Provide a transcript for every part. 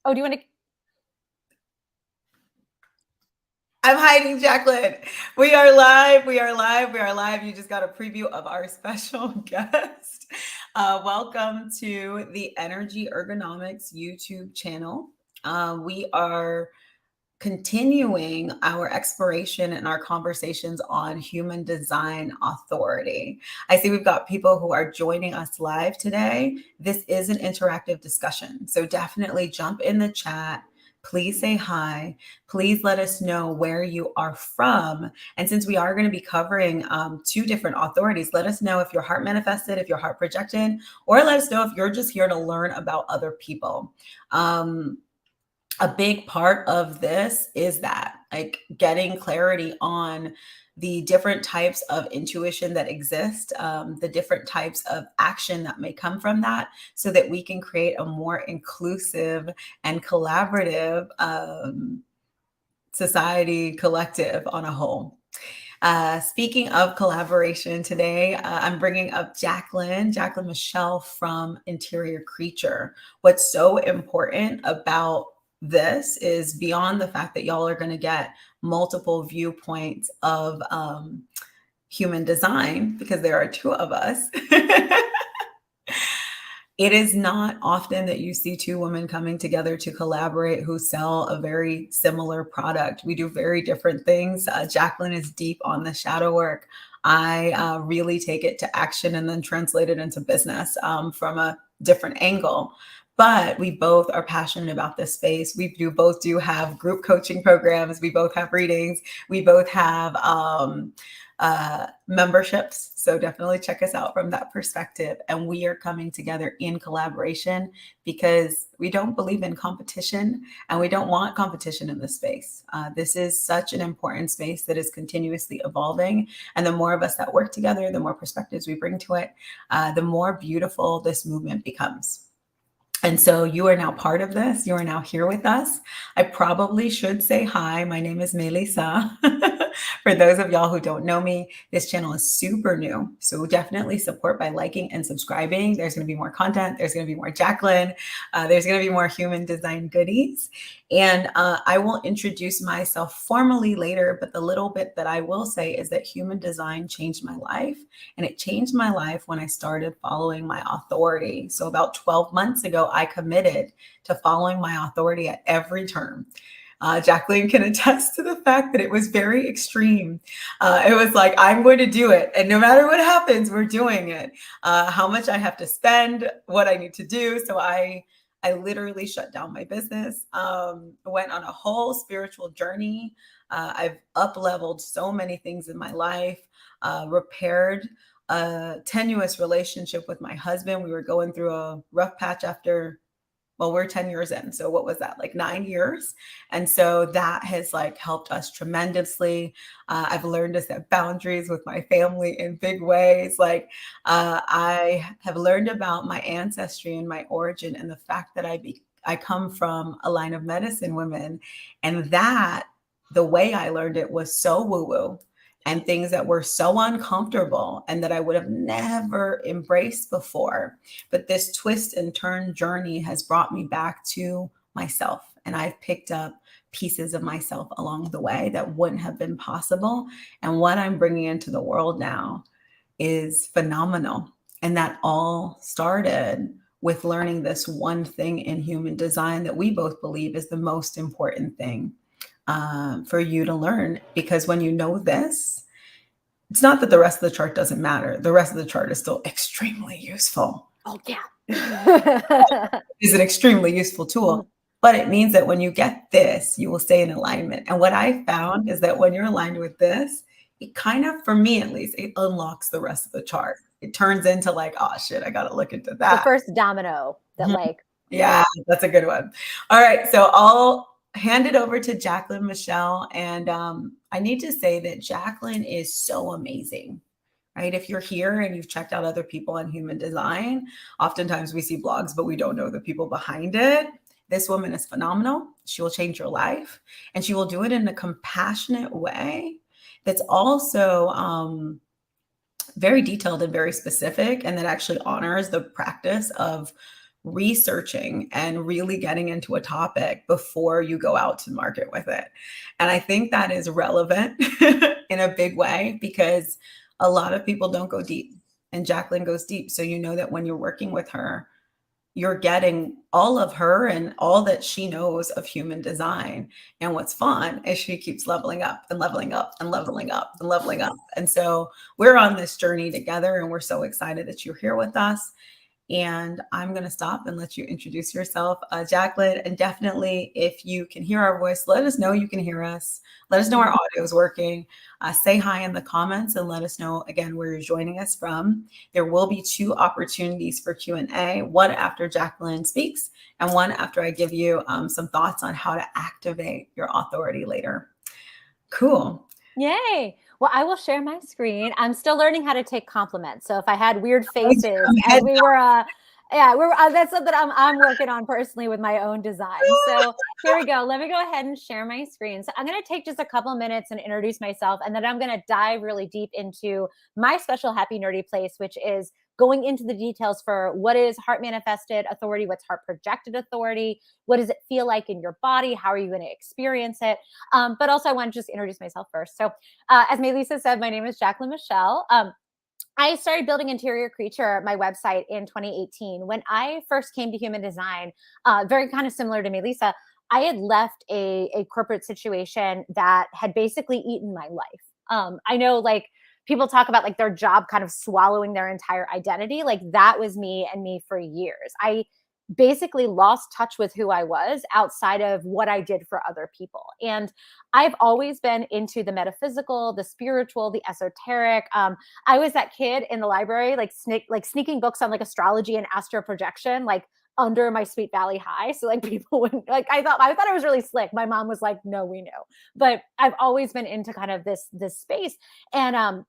Oh, do you want to? I'm hiding, Jaclyn. We are live. We are live. We are live. You just got a preview of our special guest. Welcome to the Energy Ergonomics YouTube channel. We are continuing our exploration and our conversations on human design authority. I see we've got people who are joining us live today. This is an interactive discussion, so definitely jump in the chat. Please say hi. Please let us know where you are from. And since we are going to be covering two different authorities, let us know if your heart manifested, if your heart projected, or let us know if you're just here to learn about other people. A big part of this is that, like, getting clarity on the different types of intuition that exist, the different types of action that may come from that, so that we can create a more inclusive and collaborative society collective on a whole. Speaking of collaboration today, I'm bringing up Jaclyn Michelle from Interior Creature. What's so important about this is beyond the fact that y'all are going to get multiple viewpoints of human design, because there are two of us. It is not often that you see two women coming together to collaborate who sell a very similar product. We do very different things. Jaclyn is deep on the shadow work. I really take it to action and then translate it into business from a different angle. But we both are passionate about this space. We both do have group coaching programs. We both have readings. We both have memberships. So definitely check us out from that perspective. And we are coming together in collaboration because we don't believe in competition and we don't want competition in this space. This is such an important space that is continuously evolving. And the more of us that work together, the more perspectives we bring to it, the more beautiful this movement becomes. And so you are now part of this. You are now here with us. I probably should say hi. My name is Mélissa. For those of y'all who don't know me, this channel is super new. So definitely support by liking and subscribing. There's going to be more content. There's going to be more Jaclyn. There's going to be more human design goodies. And I will introduce myself formally later, but the little bit that I will say is that human design changed my life. And it changed my life when I started following my authority. So about 12 months ago, I committed to following my authority at every turn. Jaclyn can attest to the fact that it was very extreme. It was like, I'm going to do it. And no matter what happens, we're doing it. How much I have to spend, what I need to do. So I literally shut down my business, went on a whole spiritual journey. I've up-leveled so many things in my life, repaired a tenuous relationship with my husband. We were going through a rough patch after, well, we're 10 years in. So what was that, like 9 years? And so that has like helped us tremendously. I've learned to set boundaries with my family in big ways. Like I have learned about my ancestry and my origin and the fact that I come from a line of medicine women. And that the way I learned it was so woo-woo and things that were so uncomfortable and that I would have never embraced before. But this twist and turn journey has brought me back to myself. And I've picked up pieces of myself along the way that wouldn't have been possible. And what I'm bringing into the world now is phenomenal. And that all started with learning this one thing in human design that we both believe is the most important thing for you to learn. Because when you know this, it's not that the rest of the chart doesn't matter. The rest of the chart is still extremely useful. Oh, yeah. It's an extremely useful tool. But it means that when you get this, you will stay in alignment. And what I found is that when you're aligned with this, it kind of, for me at least, it unlocks the rest of the chart. It turns into like, oh shit, I got to look into that. The first domino that Yeah, that's a good one. All right. So I'll hand it over to Jaclyn Michelle. And I need to say that Jaclyn is so amazing, right? If you're here and you've checked out other people on human design, oftentimes we see blogs, but we don't know the people behind it. This woman is phenomenal. She will change your life and she will do it in a compassionate way that's also very detailed and very specific, and that actually honors the practice of researching and really getting into a topic before you go out to market with it. And I think that is relevant in a big way because a lot of people don't go deep, and Jaclyn goes deep. So you know that when you're working with her, you're getting all of her and all that she knows of human design. And what's fun is she keeps leveling up and leveling up and leveling up and leveling up. And so we're on this journey together, and we're so excited that you're here with us. And I'm going to stop and let you introduce yourself, Jaclyn. And definitely, if you can hear our voice, let us know you can hear us. Let us know our audio is working. Say hi in the comments and let us know, again, where you're joining us from. There will be 2 opportunities for Q&A, one after Jaclyn speaks and one after I give you some thoughts on how to activate your authority later. Cool. Yay. Well, I will share my screen. I'm still learning how to take compliments. So if I had weird faces as we were, that's something I'm working on personally with my own design. So here we go. Let me go ahead and share my screen. So I'm going to take just a couple minutes and introduce myself, and then I'm going to dive really deep into my special happy nerdy place, which is going into the details for what is heart manifested authority, what's heart projected authority, what does it feel like in your body, how are you going to experience it? But also I want to just introduce myself first. So as Mélissa said, my name is Jaclyn Michelle. I started building Interior Creature, my website, in 2018. When I first came to human design, very kind of similar to Mélissa, I had left a corporate situation that had basically eaten my life. I know, like, people talk about like their job kind of swallowing their entire identity. Like, that was me and me for years. I basically lost touch with who I was outside of what I did for other people. And I've always been into the metaphysical, the spiritual, the esoteric. I was that kid in the library, like sneaking books on like astrology and astro projection, like under my Sweet Valley High. So like people wouldn't, like, I thought I was really slick. My mom was like, no, we know. But I've always been into kind of this space. And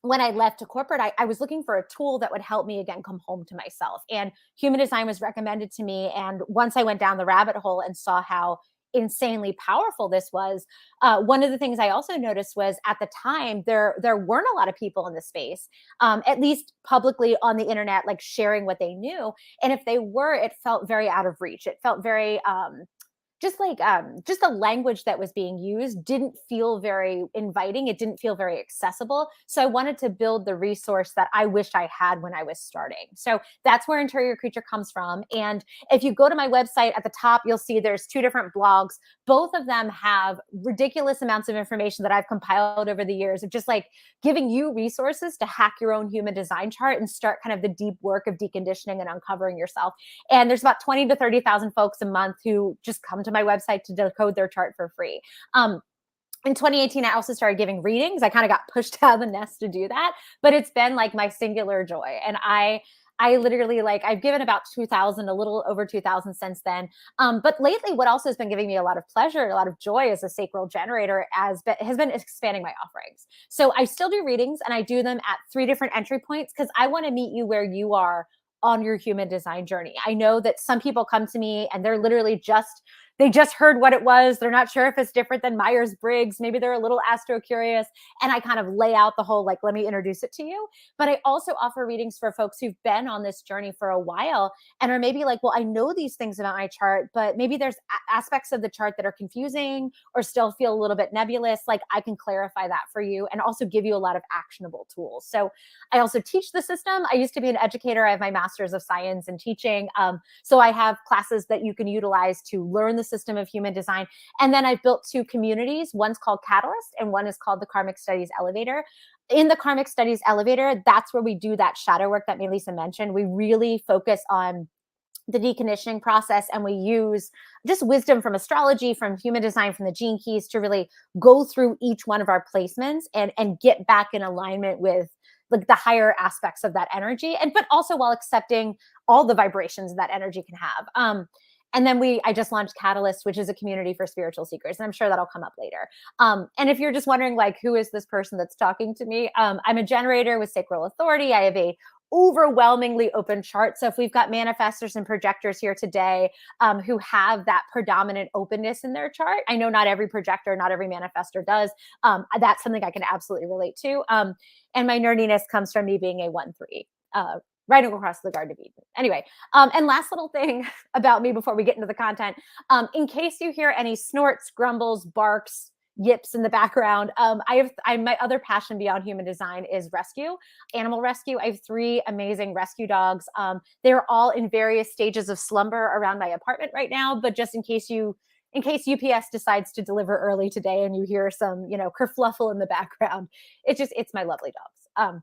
when I left to corporate, I was looking for a tool that would help me again come home to myself. And human design was recommended to me. And once I went down the rabbit hole and saw how insanely powerful this was, one of the things I also noticed was at the time there weren't a lot of people in the space, at least publicly on the internet, like sharing what they knew. And if they were, it felt very out of reach. It felt very just the language that was being used didn't feel very inviting. It didn't feel very accessible. So I wanted to build the resource that I wish I had when I was starting. So that's where Interior Creature comes from. And if you go to my website at the top, you'll see there's 2 different blogs. Both of them have ridiculous amounts of information that I've compiled over the years of just like giving you resources to hack your own human design chart and start kind of the deep work of deconditioning and uncovering yourself. And there's about 20 to 30,000 folks a month who just come to my website to decode their chart for free. In 2018, I also started giving readings. I kind of got pushed out of the nest to do that, but it's been like my singular joy. And I literally, like, I've given about 2,000, a little over 2,000 since then. But lately, what also has been giving me a lot of pleasure, a lot of joy as a sacral generator has been expanding my offerings. So I still do readings, and I do them at 3 different entry points because I want to meet you where you are on your human design journey. I know that some people come to me and they're literally they just heard what it was. They're not sure if it's different than Myers-Briggs. Maybe they're a little astro curious. And I kind of lay out the whole, like, let me introduce it to you. But I also offer readings for folks who've been on this journey for a while and are maybe like, well, I know these things about my chart, but maybe there's aspects of the chart that are confusing or still feel a little bit nebulous. Like, I can clarify that for you and also give you a lot of actionable tools. So I also teach the system. I used to be an educator. I have my master's of science in teaching. So I have classes that you can utilize to learn the system of human design. And then I've built 2 communities. One's called Catalyst and one is called the Karmic Studies Elevator. In the Karmic Studies Elevator, that's where we do that shadow work that Mélissa mentioned. We really focus on the deconditioning process, and we use just wisdom from astrology, from human design, from the gene keys to really go through each one of our placements and get back in alignment with like the higher aspects of that energy, and but also while accepting all the vibrations that energy can have. And then I just launched Catalyst, which is a community for spiritual seekers. And I'm sure that'll come up later. And if you're just wondering, like, who is this person that's talking to me? I'm a generator with sacral authority. I have a overwhelmingly open chart. So if we've got manifestors and projectors here today who have that predominant openness in their chart, I know not every projector, not every manifestor does. That's something I can absolutely relate to. And my nerdiness comes from me being a 1-3. right across the Garden of Eden. Anyway, and last little thing about me before we get into the content, in case you hear any snorts, grumbles, barks, yips in the background, my other passion beyond human design is rescue, animal rescue. I have 3 amazing rescue dogs. They're all in various stages of slumber around my apartment right now, but just in case UPS decides to deliver early today and you hear some, kerfluffle in the background, it's my lovely dogs.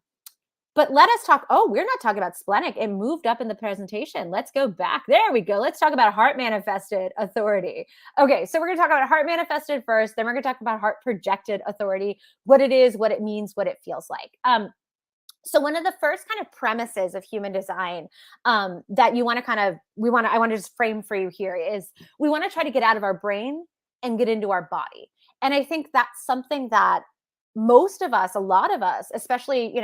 But let us talk. Oh, we're not talking about splenic. It moved up in the presentation. Let's go back. There we go. Let's talk about heart manifested authority. Okay, so we're going to talk about heart manifested first. Then we're going to talk about heart projected authority, what it is, what it means, what it feels like. So one of the first kind of premises of human design that you want to I want to just frame for you here is we want to try to get out of our brain and get into our body. And I think that's something that most of us, a lot of us, especially,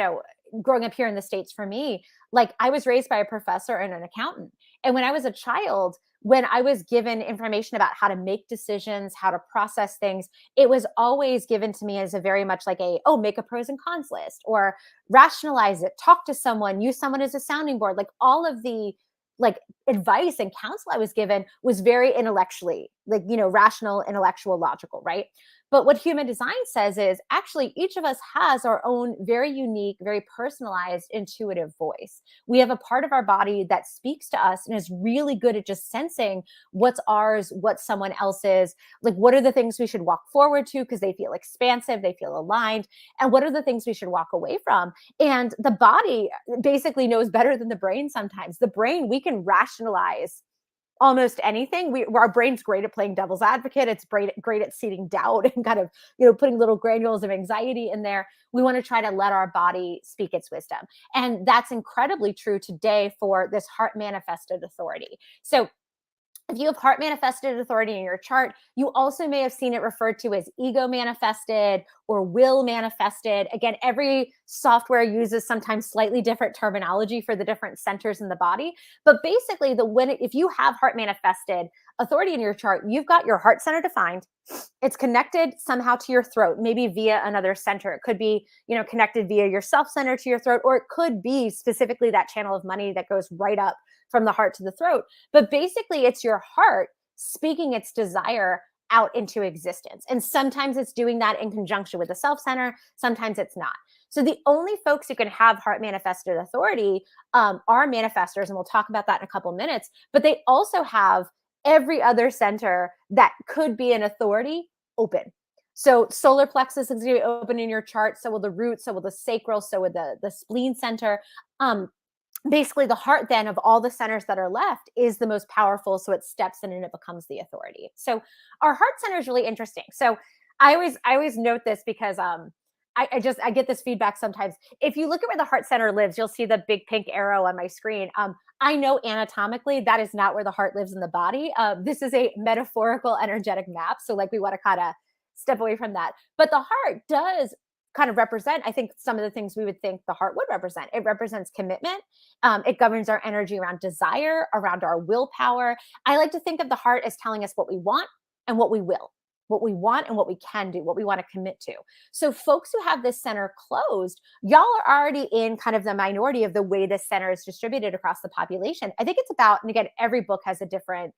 growing up here in the States for me, like I was raised by a professor and an accountant. And when I was a child, when I was given information about how to make decisions, how to process things, it was always given to me as a very much like make a pros and cons list or rationalize it, talk to someone, use someone as a sounding board. Like all of the like advice and counsel I was given was very intellectually, rational, intellectual, logical, right? But what human design says is actually each of us has our own very unique, very personalized, intuitive voice. We have a part of our body that speaks to us and is really good at just sensing what's ours, what someone else's, like what are the things we should walk forward to because they feel expansive, they feel aligned, and what are the things we should walk away from. And the body basically knows better than the brain sometimes. The brain, we can rationalize almost anything. Our brain's great at playing devil's advocate. It's great at seeding doubt and kind of, putting little granules of anxiety in there. We want to try to let our body speak its wisdom. And that's incredibly true today for this heart manifested authority. So if you have heart manifested authority in your chart, you also may have seen it referred to as ego manifested or will manifested. Again, every software uses sometimes slightly different terminology for the different centers in the body. But basically, if you have heart manifested authority in your chart, you've got your heart center defined. It's connected somehow to your throat, maybe via another center. It could be, connected via your self center to your throat, or it could be specifically that channel of money that goes right up from the heart to the throat. But basically, it's your heart speaking its desire out into existence. And sometimes it's doing that in conjunction with the self center. Sometimes it's not. So the only folks who can have heart manifested authority are manifestors. And we'll talk about that in a couple minutes. But they also have every other center that could be an authority open. So solar plexus is going to be open in your chart. So will the root, so will the sacral, so will the spleen center. Basically, the heart then of all the centers that are left is the most powerful. So it steps in and it becomes the authority. So our heart center is really interesting. So I always note this because I get this feedback sometimes. If you look at where the heart center lives, you'll see the big pink arrow on my screen. I know anatomically that is not where the heart lives in the body. This is a metaphorical energetic map. So like we want to kind of step away from that. But the heart does kind of represent, I think, some of the things we would think the heart would represent. It represents commitment. It governs our energy around desire, around our willpower. I like to think of the heart as telling us what we want and what we will, what we want and what we can do, what we want to commit to. So folks who have this center closed, y'all are already in kind of the minority of the way this center is distributed across the population. I think it's about, and again, every book has a different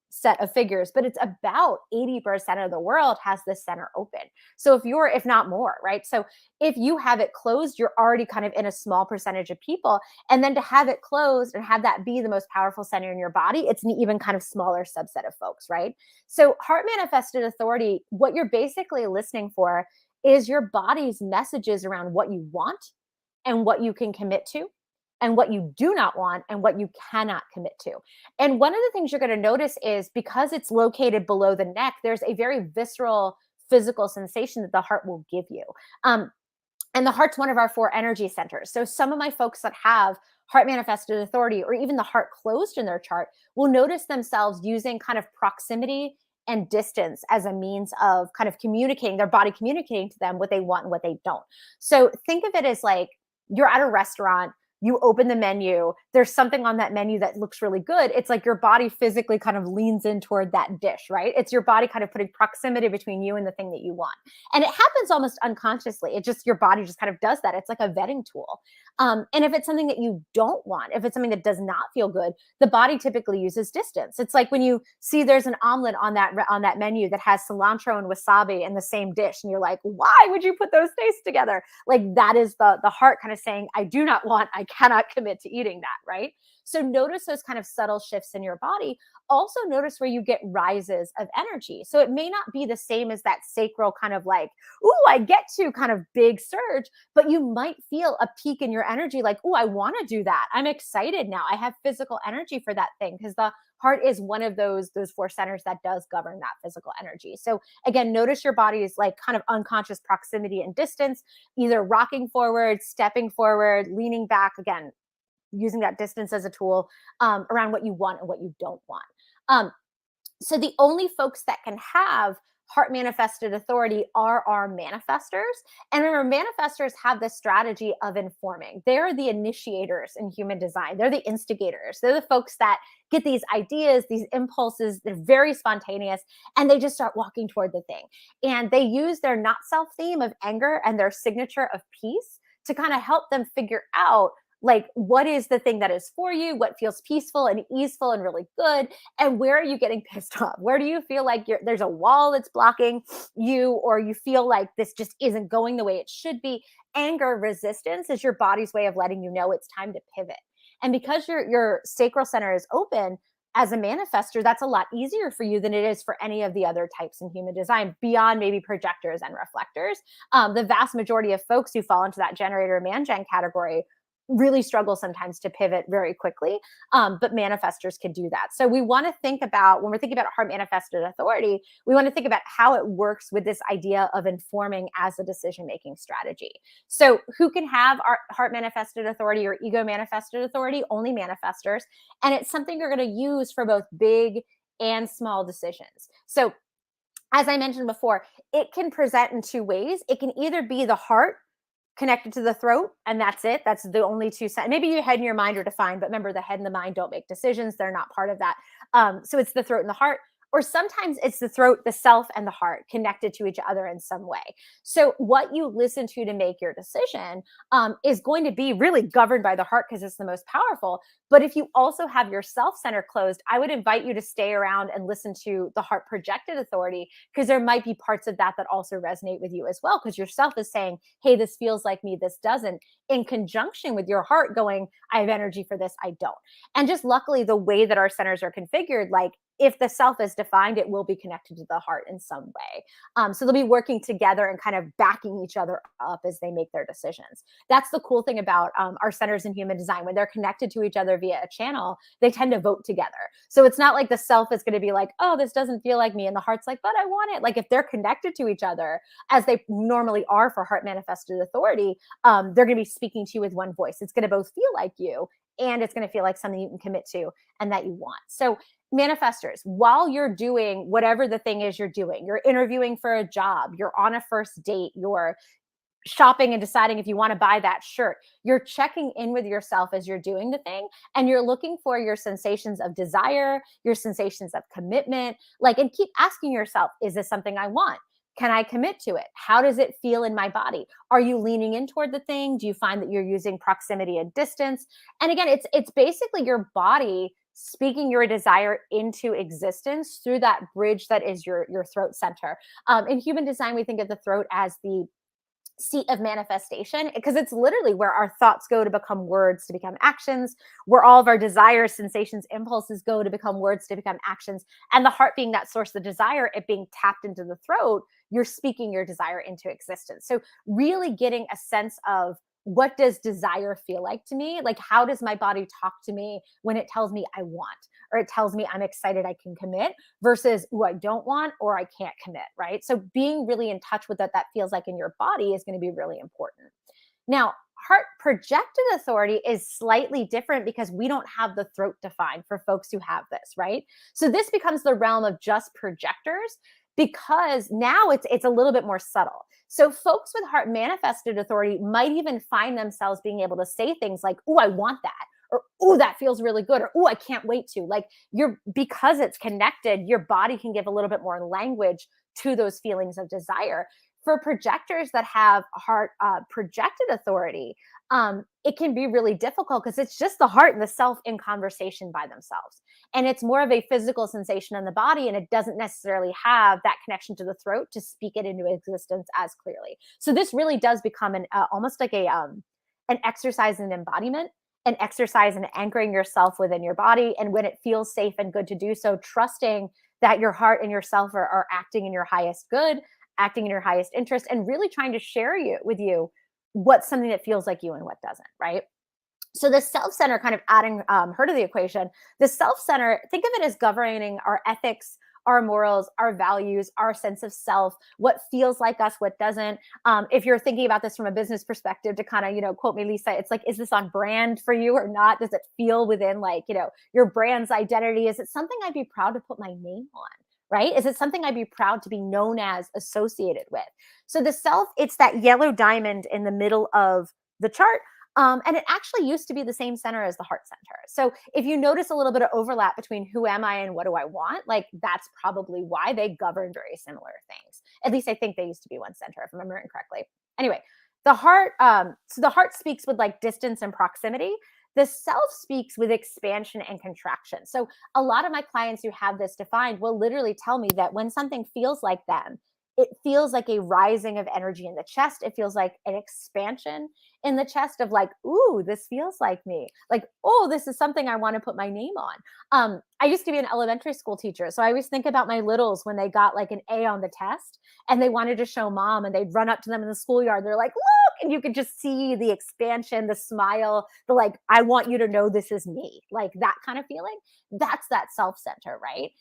set of figures, but it's about 80% of the world has this center open. So if not more, right? So if you have it closed, you're already kind of in a small percentage of people. And then to have it closed and have that be the most powerful center in your body, it's an even kind of smaller subset of folks, right? So heart manifested authority, what you're basically listening for is your body's messages around what you want and what you can commit to, and what you do not want and what you cannot commit to. And one of the things you're going to notice is because it's located below the neck, there's a very visceral physical sensation that the heart will give you. And the heart's one of our 4 energy centers. So some of my folks that have heart manifested authority or even the heart closed in their chart will notice themselves using kind of proximity and distance as a means of kind of communicating, their body communicating to them what they want and what they don't. So think of it as like you're at a restaurant, you open the menu, there's something on that menu that looks really good. It's like your body physically kind of leans in toward that dish, right? It's your body kind of putting proximity between you and the thing that you want. And it happens almost unconsciously. It just, your body just kind of does that. It's like a vetting tool. And if it's something that you don't want, if it's something that does not feel good, the body typically uses distance. It's like when you see there's an omelet on that menu that has cilantro and wasabi in the same dish, and you're like, why would you put those tastes together? Like, that is the heart kind of saying, I do not want, I cannot commit to eating that, right? So notice those kind of subtle shifts in your body. Also notice where you get rises of energy. So it may not be the same as that sacral kind of like, ooh, I get to kind of big surge, but you might feel a peak in your energy, like, ooh, I want to do that. I'm excited now. I have physical energy for that thing, because the heart is one of those four centers that does govern that physical energy. So again, notice your body's like kind of unconscious proximity and distance, either rocking forward, stepping forward, leaning back, again, using that distance as a tool around what you want and what you don't want. So the only folks that can have heart manifested authority are our manifestors. And remember, manifestors have this strategy of informing. They're the initiators in human design. They're the instigators. They're the folks that get these ideas, these impulses. They're very spontaneous, and they just start walking toward the thing. And they use their not self theme of anger and their signature of peace to kind of help them figure out, like, what is the thing that is for you, what feels peaceful and easeful and really good, and where are you getting pissed off? Where do you feel like there's a wall that's blocking you, or you feel like this just isn't going the way it should be? Anger, resistance is your body's way of letting you know it's time to pivot. And because your sacral center is open, as a manifester, that's a lot easier for you than it is for any of the other types in human design, beyond maybe projectors and reflectors. The vast majority of folks who fall into that generator man-gen category really struggle sometimes to pivot very quickly. But manifestors can do that. So we want to think about, when we're thinking about heart manifested authority, we want to think about how it works with this idea of informing as a decision-making strategy. So who can have our heart manifested authority or ego manifested authority? Only manifestors. And it's something you're going to use for both big and small decisions. So as I mentioned before, it can present in two ways. It can either be the heart connected to the throat, and that's it. That's the only two. Maybe your head and your mind are defined, but remember, the head and the mind don't make decisions. They're not part of that. So it's the throat and the heart. Or sometimes it's the throat, the self, and the heart connected to each other in some way. So what you listen to make your decision is going to be really governed by the heart, because it's the most powerful. But if you also have your self center closed, I would invite you to stay around and listen to the heart projected authority, because there might be parts of that that also resonate with you as well, because your self is saying, hey, this feels like me, this doesn't, in conjunction with your heart going, I have energy for this, I don't. And just luckily, the way that our centers are configured, like, if the self is defined, it will be connected to the heart in some way. So they'll be working together and kind of backing each other up as they make their decisions. That's the cool thing about our centers in human design. When they're connected to each other via a channel, they tend to vote together. So it's not like the self is going to be like, oh, this doesn't feel like me, and the heart's like, but I want it. Like, if they're connected to each other, as they normally are for heart manifested authority, they're going to be speaking to you with one voice. It's going to both feel like you, and it's going to feel like something you can commit to and that you want. So manifestors, while you're doing whatever the thing is you're doing, you're interviewing for a job, you're on a first date, you're shopping and deciding if you want to buy that shirt, you're checking in with yourself as you're doing the thing, and you're looking for your sensations of desire, your sensations of commitment, like, and keep asking yourself, is this something I want? Can I commit to it? How does it feel in my body? Are you leaning in toward the thing? Do you find that you're using proximity and distance? And again, it's basically your body speaking your desire into existence through that bridge that is your throat center. In human design, we think of the throat as the seat of manifestation, because it's literally where our thoughts go to become words, to become actions, where all of our desires, sensations, impulses go to become words, to become actions. And the heart being that source of desire, it being tapped into the throat, you're speaking your desire into existence. So really getting a sense of, what does desire feel like to me? Like, how does my body talk to me when it tells me I want, or it tells me I'm excited, I can commit, versus, oh, I don't want, or I can't commit, right? So being really in touch with what that feels like in your body is going to be really important. Now, heart projected authority is slightly different, because we don't have the throat defined for folks who have this, right? So this becomes the realm of just projectors, because now it's a little bit more subtle. So folks with heart manifested authority might even find themselves being able to say things like, "Oh, I want that," or "Oh, that feels really good," or "Oh, I can't wait to." Like, because it's connected, your body can give a little bit more language to those feelings of desire. For projectors that have heart projected authority, it can be really difficult because it's just the heart and the self in conversation by themselves. And it's more of a physical sensation in the body, and it doesn't necessarily have that connection to the throat to speak it into existence as clearly. So this really does become almost like an exercise in embodiment, an exercise in anchoring yourself within your body. And when it feels safe and good to do so, trusting that your heart and yourself are acting in your highest good, acting in your highest interest, and really trying to share with you what's something that feels like you and what doesn't, right? So the self-center, kind of adding her to the equation, the self-center, think of it as governing our ethics, our morals, our values, our sense of self, what feels like us, what doesn't. If you're thinking about this from a business perspective, to kind of, quote Mélissa, it's like, is this on brand for you or not? Does it feel within, like, your brand's identity? Is it something I'd be proud to put my name on? Right? Is it something I'd be proud to be known as, associated with? So the self, it's that yellow diamond in the middle of the chart. And it actually used to be the same center as the heart center. So if you notice a little bit of overlap between who am I and what do I want, like, that's probably why they govern very similar things. At least I think they used to be one center, if I'm remembering correctly. Anyway, the heart, so the heart speaks with like distance and proximity. The self speaks with expansion and contraction. So a lot of my clients who have this defined will literally tell me that when something feels like them, it feels like a rising of energy in the chest. It feels like an expansion in the chest of like, ooh, this feels like me. Like, oh, this is something I want to put my name on. I used to be an elementary school teacher. So I always think about my littles when they got like an A on the test and they wanted to show mom, and they'd run up to them in the schoolyard. They're like, look, and you could just see the expansion, the smile, the like, I want you to know this is me. Like that kind of feeling. That's that self-center, right?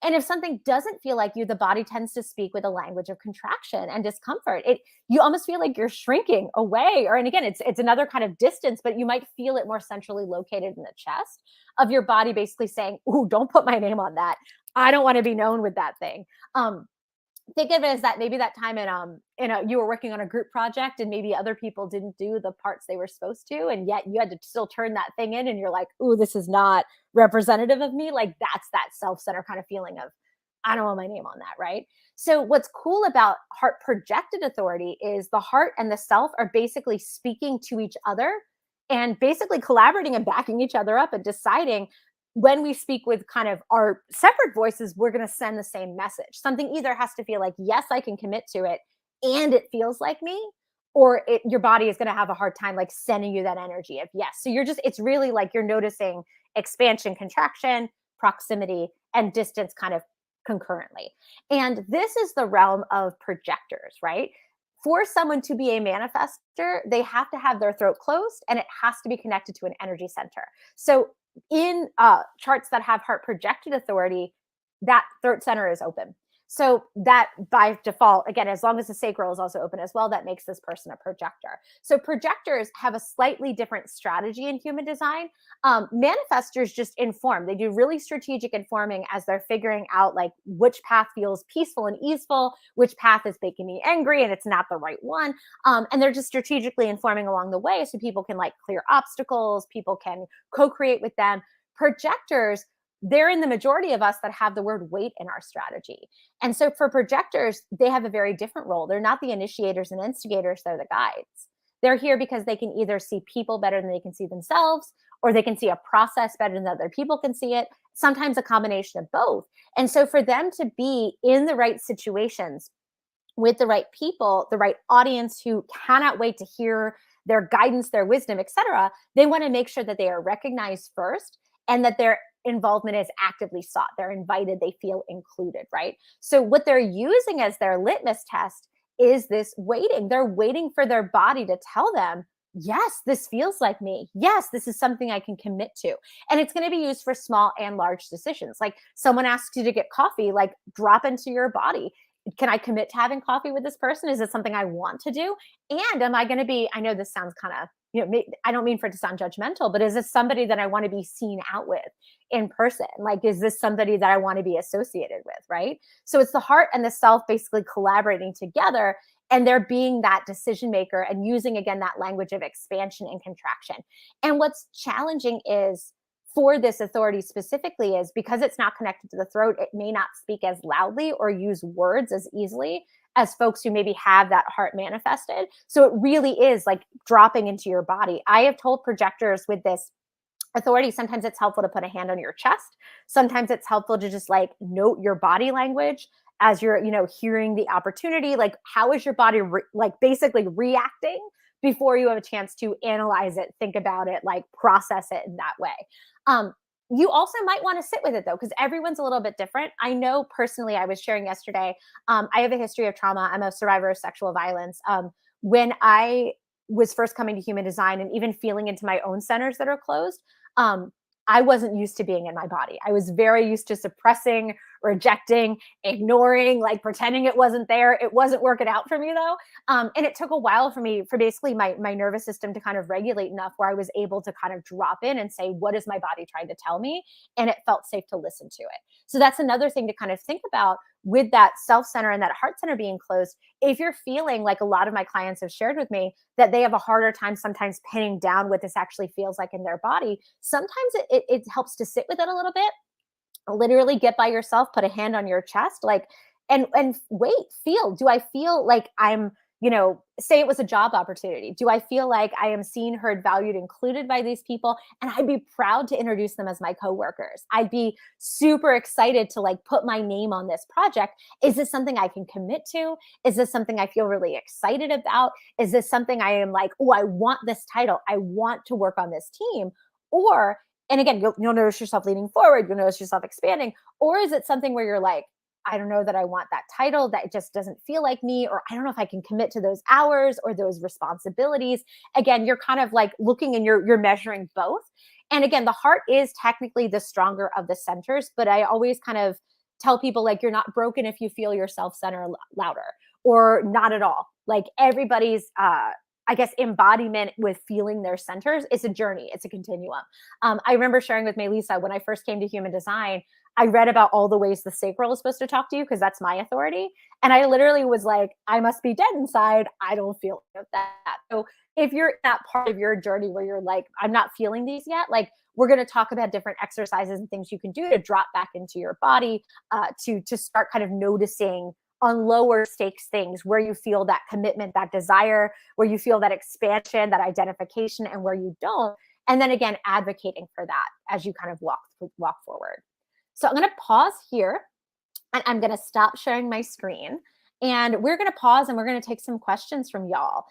And if something doesn't feel like you, the body tends to speak with a language of contraction and discomfort. You almost feel like you're shrinking away. And again, it's another kind of distance, but you might feel it more centrally located in the chest of your body, basically saying, "Ooh, don't put my name on that. I don't want to be known with that thing." Think of it as that maybe that time you were working on a group project and maybe other people didn't do the parts they were supposed to, and yet you had to still turn that thing in, and you're like, "Ooh, this is not representative of me." Like that's that self-center kind of feeling of, I don't want my name on that, right? So what's cool about heart projected authority is the heart and the self are basically speaking to each other and basically collaborating and backing each other up and deciding, when we speak with kind of our separate voices, we're going to send the same message. Something either has to feel like, yes, I can commit to it and it feels like me, or your body is going to have a hard time like sending you that energy of yes. So it's really like you're noticing expansion, contraction, proximity, and distance kind of concurrently. And this is the realm of projectors, right? For someone to be a manifester, they have to have their throat closed and it has to be connected to an energy center. So in charts that have heart projected authority, that throat center is open. So that by default, again, as long as the sacral is also open as well, that makes this person a projector. So projectors have a slightly different strategy in human design. Manifestors just inform. They do really strategic informing as they're figuring out like which path feels peaceful and easeful, which path is making me angry and it's not the right one. And they're just strategically informing along the way so people can like clear obstacles, people can co-create with them. Projectors, they're in the majority of us that have the word wait in our strategy. And so for projectors, they have a very different role. They're not the initiators and instigators, they're the guides. They're here because they can either see people better than they can see themselves, or they can see a process better than other people can see it, sometimes a combination of both. And so for them to be in the right situations with the right people, the right audience who cannot wait to hear their guidance, their wisdom, etc., they want to make sure that they are recognized first and that their involvement is actively sought. They're invited, they feel included, right? So what they're using as their litmus test is this waiting. They're waiting for their body to tell them, yes, this feels like me. Yes, this is something I can commit to. And it's going to be used for small and large decisions. Like someone asks you to get coffee, like drop into your body. Can I commit to having coffee with this person? Is it something I want to do? And am I going to be, I know this sounds kind of I don't mean for it to sound judgmental, but is this somebody that I want to be seen out with in person? Like, is this somebody that I want to be associated with? Right. So it's the heart and the self basically collaborating together, and they're being that decision maker and using, again, that language of expansion and contraction. And what's challenging is, for this authority specifically, is because it's not connected to the throat, it may not speak as loudly or use words as easily as folks who maybe have that heart manifested. So it really is like dropping into your body. I have told projectors with this authority, sometimes it's helpful to put a hand on your chest. Sometimes it's helpful to just like note your body language as you're, hearing the opportunity. Like, how is your body like basically reacting before you have a chance to analyze it, think about it, like process it in that way. You also might want to sit with it though, because everyone's a little bit different. I know personally, I was sharing yesterday, I have a history of trauma. I'm a survivor of sexual violence. When I was first coming to human design and even feeling into my own centers that are closed, I wasn't used to being in my body. I was very used to suppressing, rejecting, ignoring, like pretending it wasn't there. It wasn't working out for me though. And it took a while for me, for basically my nervous system to kind of regulate enough where I was able to kind of drop in and say, what is my body trying to tell me? And it felt safe to listen to it. So that's another thing to kind of think about with that self center and that heart center being closed. If you're feeling like a lot of my clients have shared with me that they have a harder time sometimes pinning down what this actually feels like in their body, sometimes it helps to sit with it a little bit. Literally get by yourself, put a hand on your chest, like, and wait, feel, do I feel like I'm, say it was a job opportunity. Do I feel like I am seen, heard, valued, included by these people? And I'd be proud to introduce them as my coworkers. I'd be super excited to like put my name on this project. Is this something I can commit to? Is this something I feel really excited about? Is this something I am like, oh, I want this title. I want to work on this team. Or, and again, you'll notice yourself leaning forward, you'll notice yourself expanding. Or is it something where you're like, I don't know that I want that title, that it just doesn't feel like me, or I don't know if I can commit to those hours or those responsibilities. Again, you're kind of like looking and you're measuring both. And again, the heart is technically the stronger of the centers, but I always kind of tell people like, you're not broken if you feel your self-center louder, or not at all. Like everybody's I guess, embodiment with feeling their centers is a journey. It's a continuum. I remember sharing with Mélissa when I first came to human design, I read about all the ways the sacral is supposed to talk to you because that's my authority. And I literally was like, I must be dead inside. I don't feel that. So if you're in that part of your journey where you're like, I'm not feeling these yet, like we're going to talk about different exercises and things you can do to drop back into your body, to start kind of noticing on lower stakes things where you feel that commitment, that desire, where you feel that expansion, that identification, and where you don't. And then again, advocating for that as you kind of walk forward. So I'm going to pause here and I'm going to stop sharing my screen, and we're going to pause and we're going to take some questions from y'all.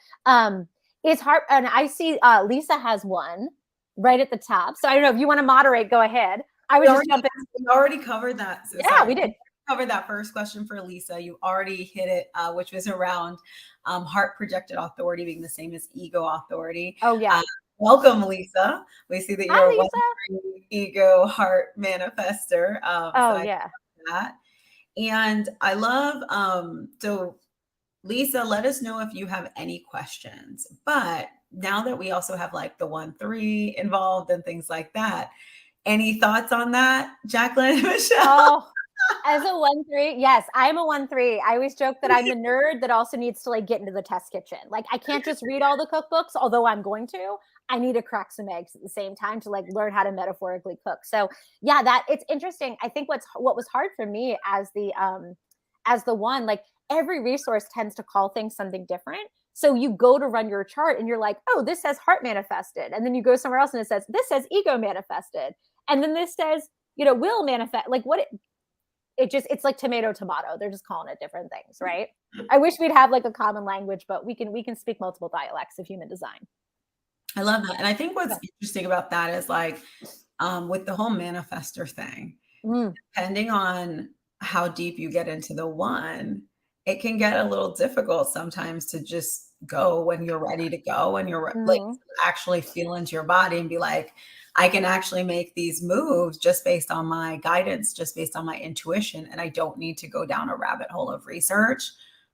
It's hard. And I see Lisa has one right at the top. So I don't know if you want to moderate, go ahead. I was just jumping. We already covered that. So yeah, we did. Covered that first question for Lisa. You already hit it, which was around heart projected authority being the same as ego authority. Oh yeah. Welcome, Lisa. We see that you're Hi, a ego heart manifester. Oh yeah. That. And I love, so Lisa, let us know if you have any questions. But now that we also have like the 1-3 involved and things like that, any thoughts on that, Jaclyn Michelle? Oh. As a 1-3, yes, I'm a 1-3. I always joke that I'm the nerd that also needs to like get into the test kitchen. Like I can't just read all the cookbooks, although I'm going to. I need to crack some eggs at the same time to like learn how to metaphorically cook. So yeah, that it's interesting. I think what was hard for me as the one, like every resource tends to call things something different. So you go to run your chart and you're like, oh, this says heart manifested. And then you go somewhere else and it says, this says ego manifested. And then this says, will manifest. Like it's like tomato. They're just calling it different things, right? I wish we'd have like a common language, but we can speak multiple dialects of human design. I love that. And I think what's interesting about that is like with the whole manifester thing, depending on how deep you get into the one, it can get a little difficult sometimes to just go when you're ready to go and you're like actually feel into your body and be like, I can actually make these moves just based on my guidance, just based on my intuition. And I don't need to go down a rabbit hole of research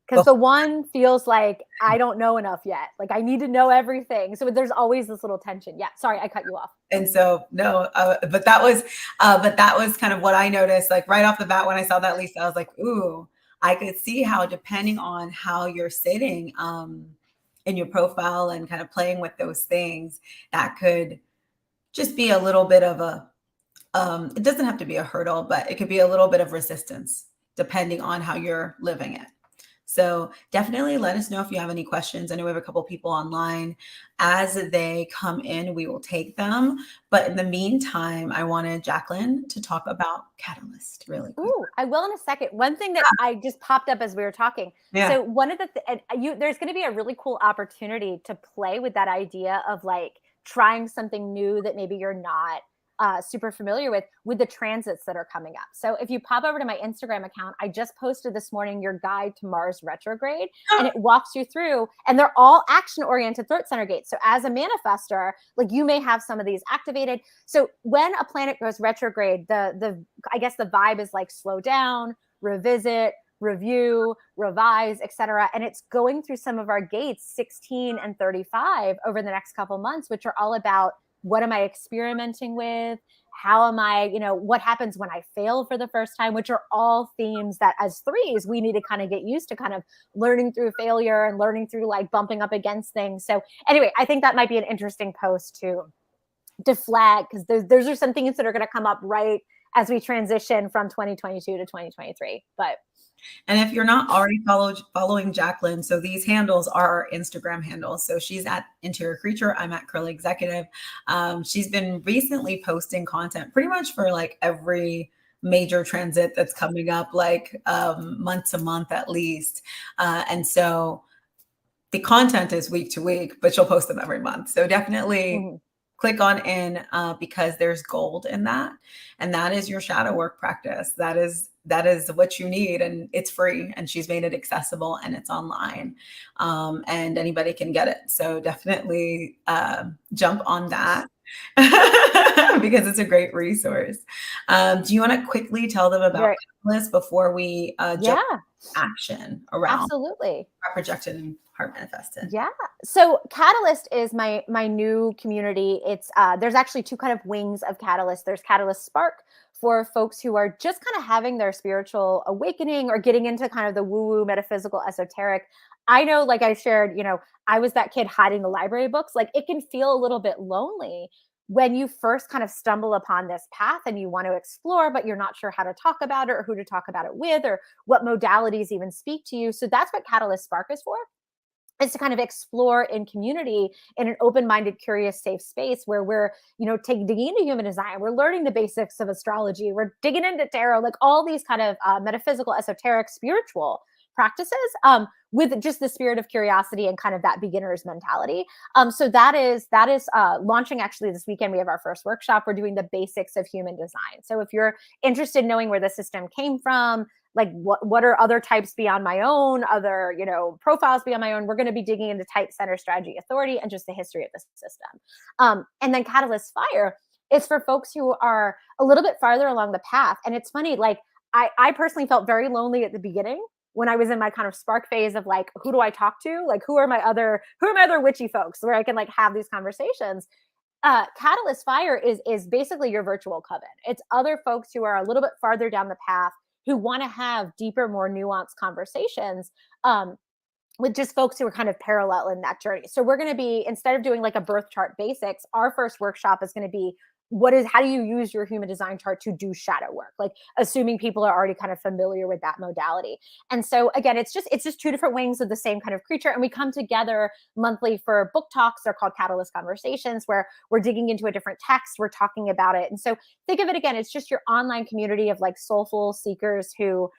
Because the one feels like I don't know enough yet. Like I need to know everything. So there's always this little tension. Yeah. Sorry, I cut you off. And so no, but that was kind of what I noticed. Like right off the bat when I saw that, Lisa, I was like, ooh, I could see how depending on how you're sitting in your profile and kind of playing with those things, that could just be a little bit of a it doesn't have to be a hurdle, but it could be a little bit of resistance depending on how you're living it. So definitely let us know if you have any questions. I know we have a couple people online. As they come in, we will take them. But in the meantime, I wanted Jaclyn to talk about Catalyst really quick. Ooh, I will in a second. One thing that I just popped up as we were talking. Yeah. So one of the there's going to be a really cool opportunity to play with that idea of like trying something new that maybe you're not super familiar with the transits that are coming up. So if you pop over to my Instagram account, I just posted this morning your guide to Mars retrograde, and it walks you through, and they're all action-oriented throat center gates. So as a manifester, like you may have some of these activated. So when a planet goes retrograde, I guess the vibe is like slow down, revisit, review, revise, etc. And it's going through some of our gates 16 and 35 over the next couple months, which are all about what am I experimenting with? How am I, what happens when I fail for the first time, which are all themes that as threes, we need to kind of get used to kind of learning through failure and learning through like bumping up against things. So anyway, I think that might be an interesting post to flag, because those are some things that are going to come up right as we transition from 2022 to 2023. And if you're not already following Jaclyn, so these handles are our Instagram handles. So she's at Interior Creature. I'm at Curly Executive. She's been recently posting content pretty much for like every major transit that's coming up, like month to month at least. And so the content is week to week, but she'll post them every month. So definitely click on in because there's gold in that. And that is your shadow work practice. That is what you need, and it's free, and she's made it accessible, and it's online, and anybody can get it. So definitely jump on that because it's a great resource. Do you want to quickly tell them about Catalyst before we jump action around absolutely our projected and heart manifested? Yeah. So Catalyst is my new community. It's there's actually two kind of wings of Catalyst. There's Catalyst Spark for folks who are just kind of having their spiritual awakening or getting into kind of the woo-woo metaphysical esoteric. I know, like I shared, I was that kid hiding the library books. Like it can feel a little bit lonely when you first kind of stumble upon this path and you want to explore, but you're not sure how to talk about it or who to talk about it with or what modalities even speak to you. So that's what Catalyst Spark is for. Is to kind of explore in community in an open-minded, curious, safe space where we're, digging into human design. We're learning the basics of astrology. We're digging into tarot, like all these kind of metaphysical, esoteric, spiritual practices with just the spirit of curiosity and kind of that beginner's mentality. So that is launching actually this weekend. We have our first workshop. We're doing the basics of human design. So if you're interested in knowing where the system came from, like what are other types beyond my own, other, profiles beyond my own, we're going to be digging into type, center, strategy, authority, and just the history of the system. And then Catalyst Fire is for folks who are a little bit farther along the path. And it's funny, like I personally felt very lonely at the beginning when I was in my kind of spark phase of like, who do I talk to? Like, who are my other witchy folks where I can like have these conversations? Catalyst Fire is basically your virtual coven. It's other folks who are a little bit farther down the path who want to have deeper, more nuanced conversations with just folks who are kind of parallel in that journey. So we're going to be, instead of doing like a birth chart basics, our first workshop is going to be how do you use your human design chart to do shadow work? Like assuming people are already kind of familiar with that modality. And so again, it's just two different wings of the same kind of creature. And we come together monthly for book talks. They're called Catalyst Conversations, where we're digging into a different text. We're talking about it. And so think of it again, it's just your online community of like soulful seekers who,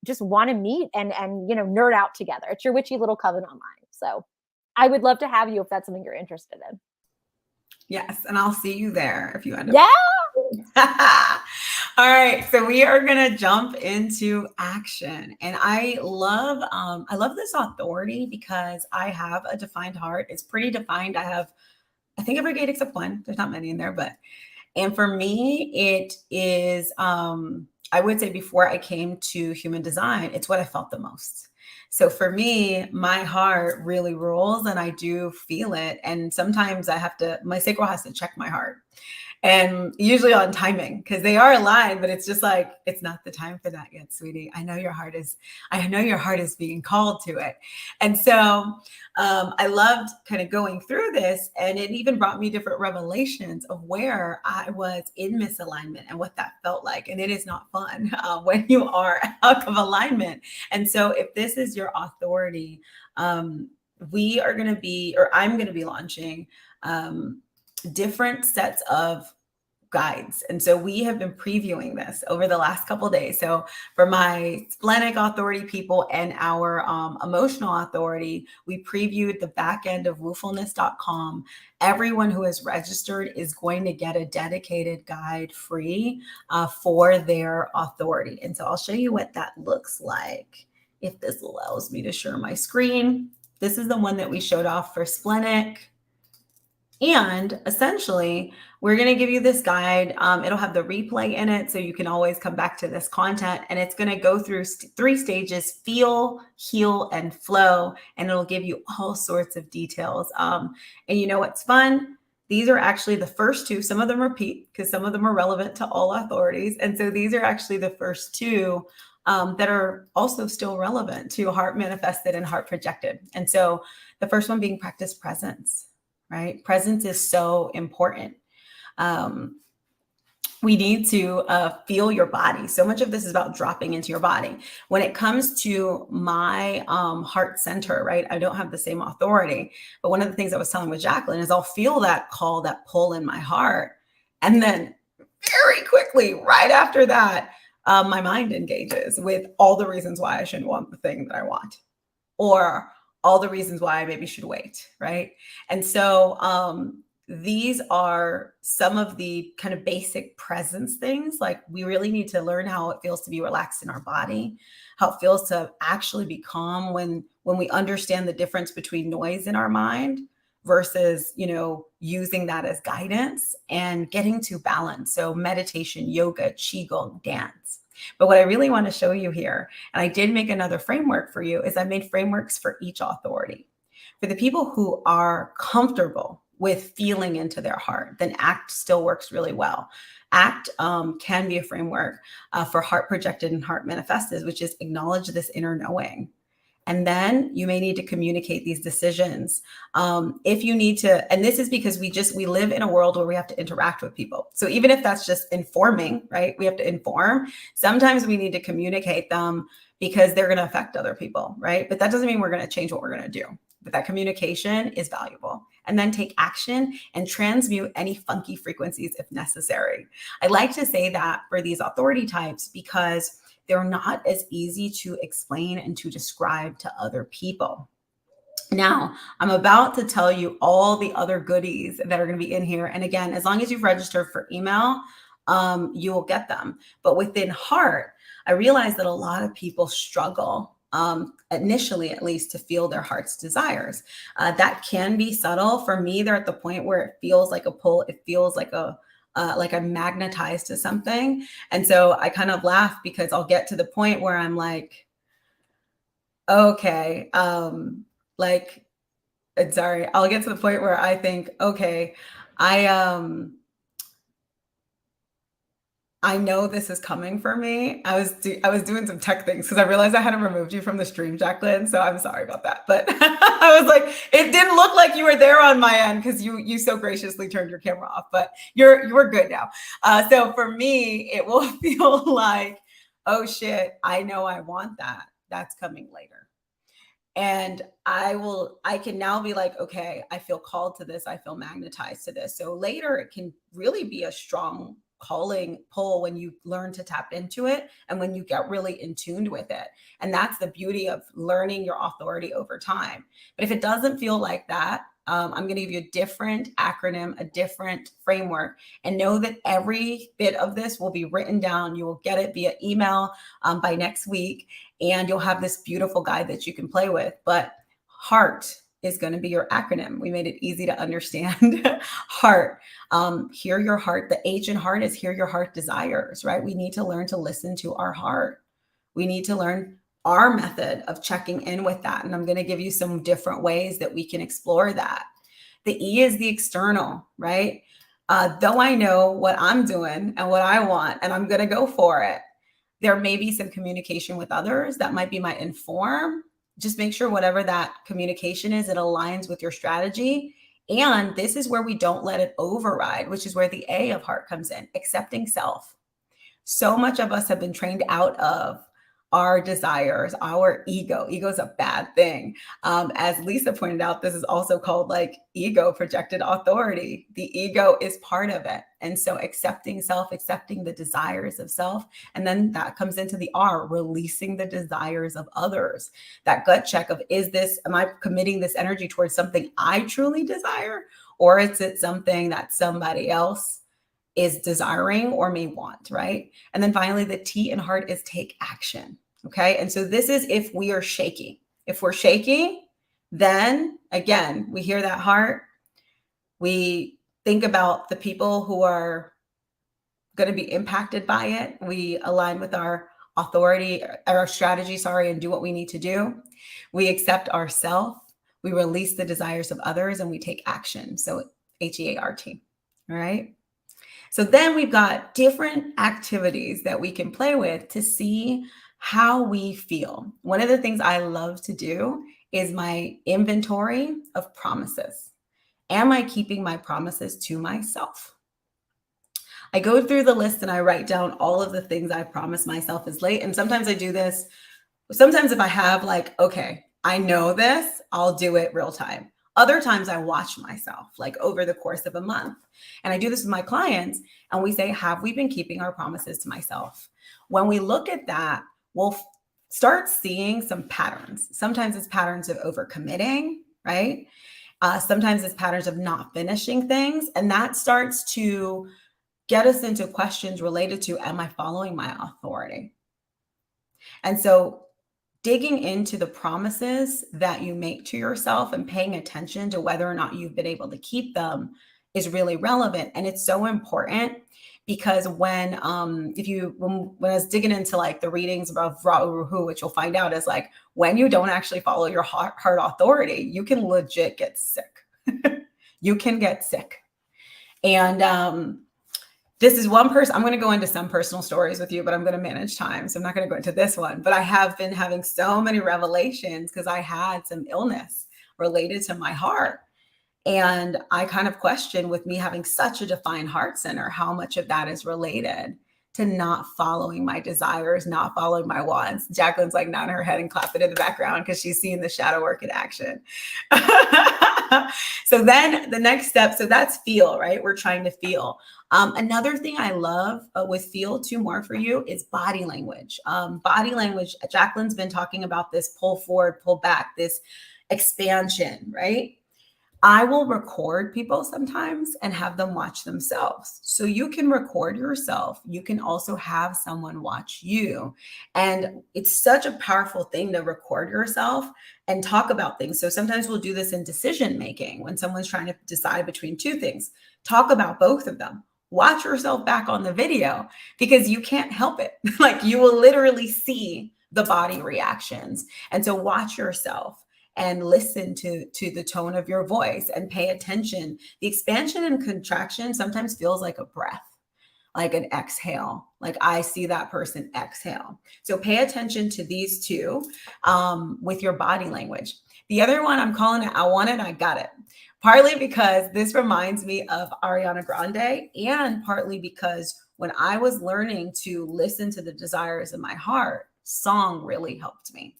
just want to meet and nerd out together. It's your witchy little coven online. So I would love to have you if that's something you're interested in. Yes, and I'll see you there if you end up. Yeah. All right, so we are gonna jump into action, and I love this authority because I have a defined heart. It's pretty defined. I think every gate except one. There's not many in there, and for me, it is I would say before I came to human design, it's what I felt the most. So for me, my heart really rules and I do feel it. And sometimes my sacral has to check my heart, and usually on timing because they are aligned, but it's just like, it's not the time for that yet, sweetie. I know your heart is being called to it. And so I loved kind of going through this, and it even brought me different revelations of where I was in misalignment and what that felt like. And it is not fun when you are out of alignment. And so if this is your authority, we are going to be, or I'm going to be launching different sets of guides. And so we have been previewing this over the last couple of days. So for my splenic authority people and our emotional authority, we previewed the back end of woofulness.com. Everyone who is registered is going to get a dedicated guide free for their authority. And so I'll show you what that looks like if this allows me to share my screen. This is the one that we showed off for splenic. And essentially, we're going to give you this guide. It'll have the replay in it, so you can always come back to this content. And it's going to go through 3 stages: feel, heal, and flow. And it'll give you all sorts of details. And you know what's fun? These are actually the first 2. Some of them repeat because some of them are relevant to all authorities. And so these are actually the first 2 that are also still relevant to heart manifested and heart projected. And so the first one being practice presence. Right? Presence is so important. We need to feel your body. So much of this is about dropping into your body. When it comes to my heart center, right? I don't have the same authority, but one of the things I was telling with Jaclyn is I'll feel that call, that pull in my heart. And then very quickly, right after that, my mind engages with all the reasons why I shouldn't want the thing that I want, or all the reasons why I maybe should wait, right? And so these are some of the kind of basic presence things. Like, we really need to learn how it feels to be relaxed in our body, how it feels to actually be calm when we understand the difference between noise in our mind versus, using that as guidance, and getting to balance. So meditation, yoga, qigong, dance. But what I really want to show you here, and I did make another framework for you, is I made frameworks for each authority. For the people who are comfortable with feeling into their heart, then ACT still works really well. ACT can be a framework for heart projected and heart manifested, which is acknowledge this inner knowing. And then you may need to communicate these decisions. If you need to, and this is because we live in a world where we have to interact with people. So even if that's just informing, right? We have to inform. Sometimes we need to communicate them because they're going to affect other people, right? But that doesn't mean we're going to change what we're going to do. But that communication is valuable. And then take action and transmute any funky frequencies if necessary. I like to say that for these authority types because they're not as easy to explain and to describe to other people. Now, I'm about to tell you all the other goodies that are going to be in here. And again, as long as you've registered for email, you will get them. But within heart, I realized that a lot of people struggle, initially at least, to feel their heart's desires. That can be subtle. For me, they're at the point where it feels like a pull. It feels like I'm magnetized to something. And so I kind of laugh because I'll get to the point where I'm like, okay, I'll get to the point where I think, okay, I know this is coming for me. I was doing some tech things because I realized I hadn't removed you from the stream, Jaclyn. So I'm sorry about that. But I was like, it didn't look like you were there on my end because you so graciously turned your camera off. But you're good now. So for me, it will feel like, oh shit, I know I want that. That's coming later. And I can now be like, okay, I feel called to this. I feel magnetized to this. So later it can really be a strong pull when you learn to tap into it and when you get really in tuned with it. And that's the beauty of learning your authority over time. But if it doesn't feel like that, I'm going to give you a different acronym, a different framework, and know that every bit of this will be written down. You will get it via email by next week, and you'll have this beautiful guide that you can play with. But heart is going to be your acronym. We made it easy to understand. Heart. Hear your heart. The H in heart is hear your heart desires, right? We need to learn to listen to our heart. We need to learn our method of checking in with that. And I'm going to give you some different ways that we can explore that. The E is the external, right? Though I know what I'm doing and what I want, and I'm going to go for it, there may be some communication with others that might be my inform. Just make sure whatever that communication is, it aligns with your strategy. And this is where we don't let it override, which is where the A of heart comes in, accepting self. So much of us have been trained out of our desires, our ego. Ego is a bad thing. As Lisa pointed out, this is also called like ego projected authority. The ego is part of it. And so accepting self, accepting the desires of self. And then that comes into the R, releasing the desires of others. That gut check of, am I committing this energy towards something I truly desire? Or is it something that somebody else is desiring or may want, right? And then finally, the T in heart is take action, okay? And so this is if we are shaking. If we're shaking, then again, we hear that heart. We think about the people who are going to be impacted by it. We align with our authority, our strategy, and do what we need to do. We accept ourself. We release the desires of others and we take action. So HEART, all right? So then we've got different activities that we can play with to see how we feel. One of the things I love to do is my inventory of promises. Am I keeping my promises to myself? I go through the list and I write down all of the things I promised myself as late. And sometimes I do this. Sometimes if I have like, okay, I know this, I'll do it real time. Other times I watch myself like over the course of a month. And I do this with my clients and we say, have we been keeping our promises to myself? When we look at that, we'll start seeing some patterns. Sometimes it's patterns of overcommitting, right? Sometimes it's patterns of not finishing things. And that starts to get us into questions related to, am I following my authority? And so digging into the promises that you make to yourself and paying attention to whether or not you've been able to keep them is really relevant. And it's so important because when I was digging into like the readings of Rahu, which you'll find out is like, when you don't actually follow your heart authority, you can legit get sick. You can get sick. And this is one person, I'm going to go into some personal stories with you, but I'm going to manage time. So I'm not going to go into this one, but I have been having so many revelations because I had some illness related to my heart. And I kind of question, with me having such a defined heart center, how much of that is related to not following my desires, not following my wants. Jaclyn's like nodding her head and clapping in the background because she's seeing the shadow work in action. So then the next step, so that's feel, right? We're trying to feel. Another thing I love with feel too more for you is body language. Body language, Jaclyn's been talking about this pull forward, pull back, this expansion, right? I will record people sometimes and have them watch themselves. So you can record yourself. You can also have someone watch you. And it's such a powerful thing to record yourself and talk about things. So sometimes we'll do this in decision making when someone's trying to decide between two things. Talk about both of them. Watch yourself back on the video because you can't help it. Like you will literally see the body reactions. And so watch yourself and listen to the tone of your voice and pay attention. The expansion and contraction sometimes feels like a breath, like an exhale. Like I see that person exhale. So pay attention to these two with your body language. The other one I'm calling it, I want it, I got it. Partly because this reminds me of Ariana Grande, and partly because when I was learning to listen to the desires of my heart, song really helped me.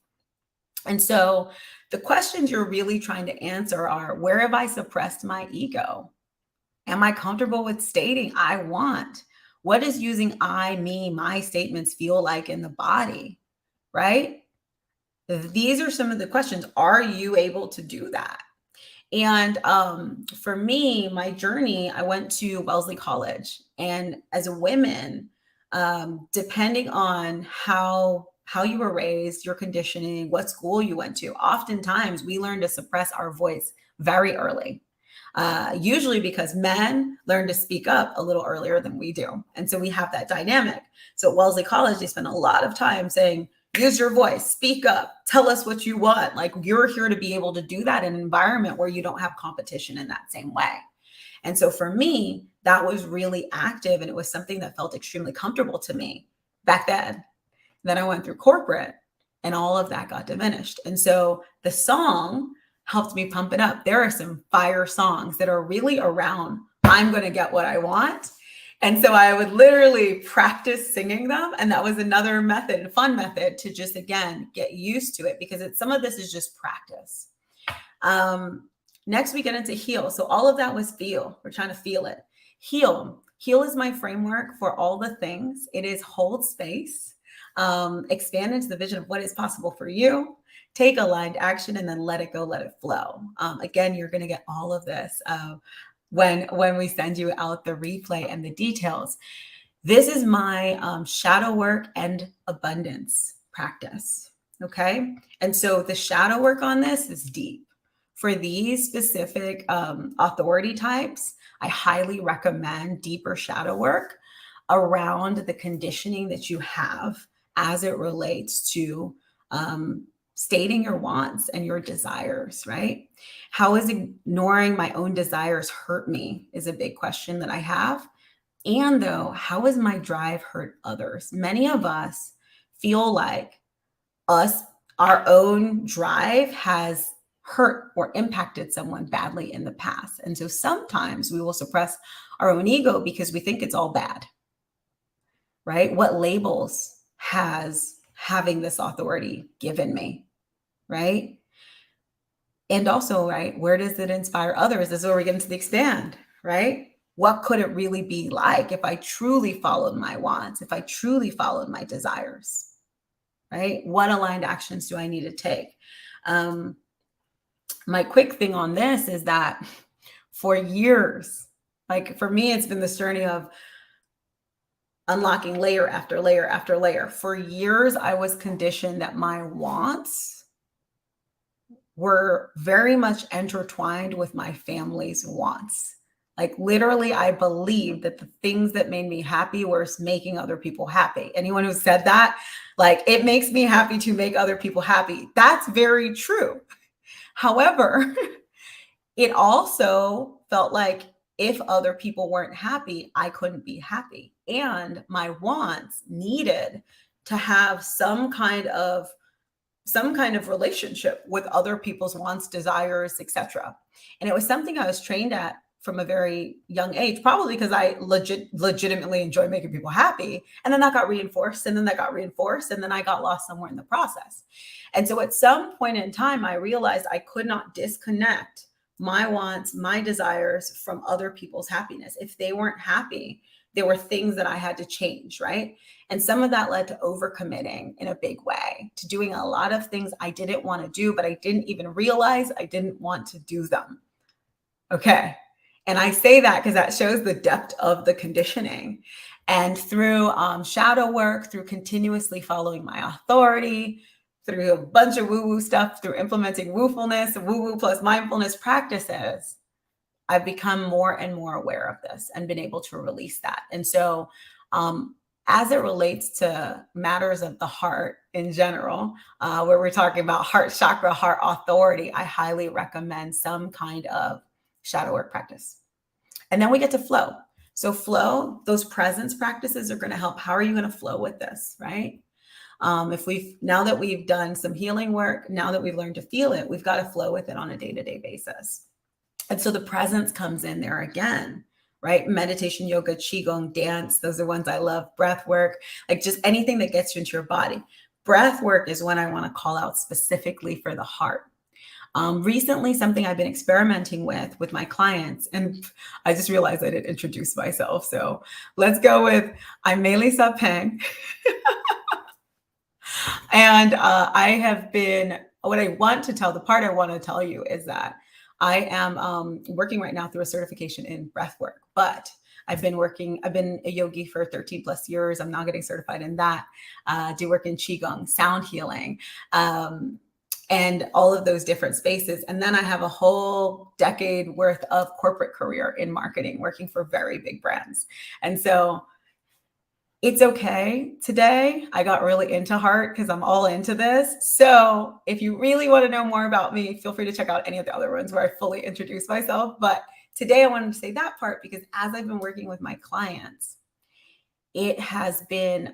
And so the questions you're really trying to answer are, where have I suppressed my ego? Am I comfortable with stating I want? What does using I, me, my statements feel like in the body, right? These are some of the questions. Are you able to do that? And for me, my journey, I went to Wellesley College. And as a woman, depending on how how you were raised, your conditioning, what school you went to. Oftentimes we learn to suppress our voice very early. Usually because men learn to speak up a little earlier than we do. And so we have that dynamic. So at Wellesley College, they spend a lot of time saying, use your voice, speak up, tell us what you want. Like, you're here to be able to do that in an environment where you don't have competition in that same way. And so for me, that was really active, and it was something that felt extremely comfortable to me back then. Then I went through corporate and all of that got diminished. And so the song helped me pump it up. There are some fire songs that are really around, I'm going to get what I want. And so I would literally practice singing them. And that was another method, fun method to just, again, get used to it, because some of this is just practice. Next, we get into heal. So all of that was feel. We're trying to feel it. Heal. Heal is my framework for all the things. It is hold space, expand into the vision of what is possible for you, take aligned action, and then let it go, let it flow. Again, you're going to get all of this when we send you out the replay and the details. This is my shadow work and abundance practice. Okay. And so the shadow work on this is deep. For these specific authority types, I highly recommend deeper shadow work around the conditioning that you have as it relates to stating your wants and your desires, right? How is ignoring my own desires hurt me is a big question that I have. And though, how has my drive hurt others? Many of us feel like our own drive has hurt or impacted someone badly in the past. And so sometimes we will suppress our own ego because we think it's all bad, right? What labels has having this authority given me, right? And also, right, where does it inspire others? This is where we get into the expand, right? What could it really be like if I truly followed my wants, if I truly followed my desires, right? What aligned actions do I need to take? My quick thing on this is that for years, like for me, it's been this journey of unlocking layer after layer after layer. For years, I was conditioned that my wants were very much intertwined with my family's wants. Like literally, I believed that the things that made me happy were making other people happy. Anyone who said that, like, it makes me happy to make other people happy. That's very true. However, it also felt like if other people weren't happy, I couldn't be happy. And my wants needed to have some kind of relationship with other people's wants, desires, etc. And it was something I was trained at from a very young age, probably because I legitimately enjoy making people happy. And then that got reinforced, and then that got reinforced, and then I got lost somewhere in the process. And so at some point in time, I realized I could not disconnect my wants, my desires from other people's happiness. If they weren't happy, there were things that I had to change, right? And some of that led to overcommitting in a big way, to doing a lot of things I didn't want to do, but I didn't even realize I didn't want to do them. Okay. And I say that because that shows the depth of the conditioning. And through shadow work, through continuously following my authority, through a bunch of woo-woo stuff, through implementing woofulness, woo-woo plus mindfulness practices, I've become more and more aware of this and been able to release that. And so as it relates to matters of the heart in general, where we're talking about heart chakra, heart authority, I highly recommend some kind of shadow work practice. And then we get to flow. So flow, those presence practices are going to help. How are you going to flow with this, right? Now that we've done some healing work, now that we've learned to feel it, we've got to flow with it on a day-to-day basis. And so the presence comes in there again, right? Meditation, yoga, qigong, dance, those are ones I love. Breath work, like just anything that gets you into your body. Breath work is one I want to call out specifically for the heart. Recently, something I've been experimenting with my clients, and I just realized I didn't introduce myself. So let's go with, I'm Mélissa Peng. And I have been, the part I want to tell you is that I am working right now through a certification in breath work, but I've been a yogi for 13 plus years. I'm now getting certified in that. Do work in Qigong, sound healing, and all of those different spaces. And then I have a whole decade worth of corporate career in marketing, working for very big brands. And so it's okay. Today, I got really into heart because I'm all into this. So if you really want to know more about me, feel free to check out any of the other ones where I fully introduce myself. But today I wanted to say that part because as I've been working with my clients, it has been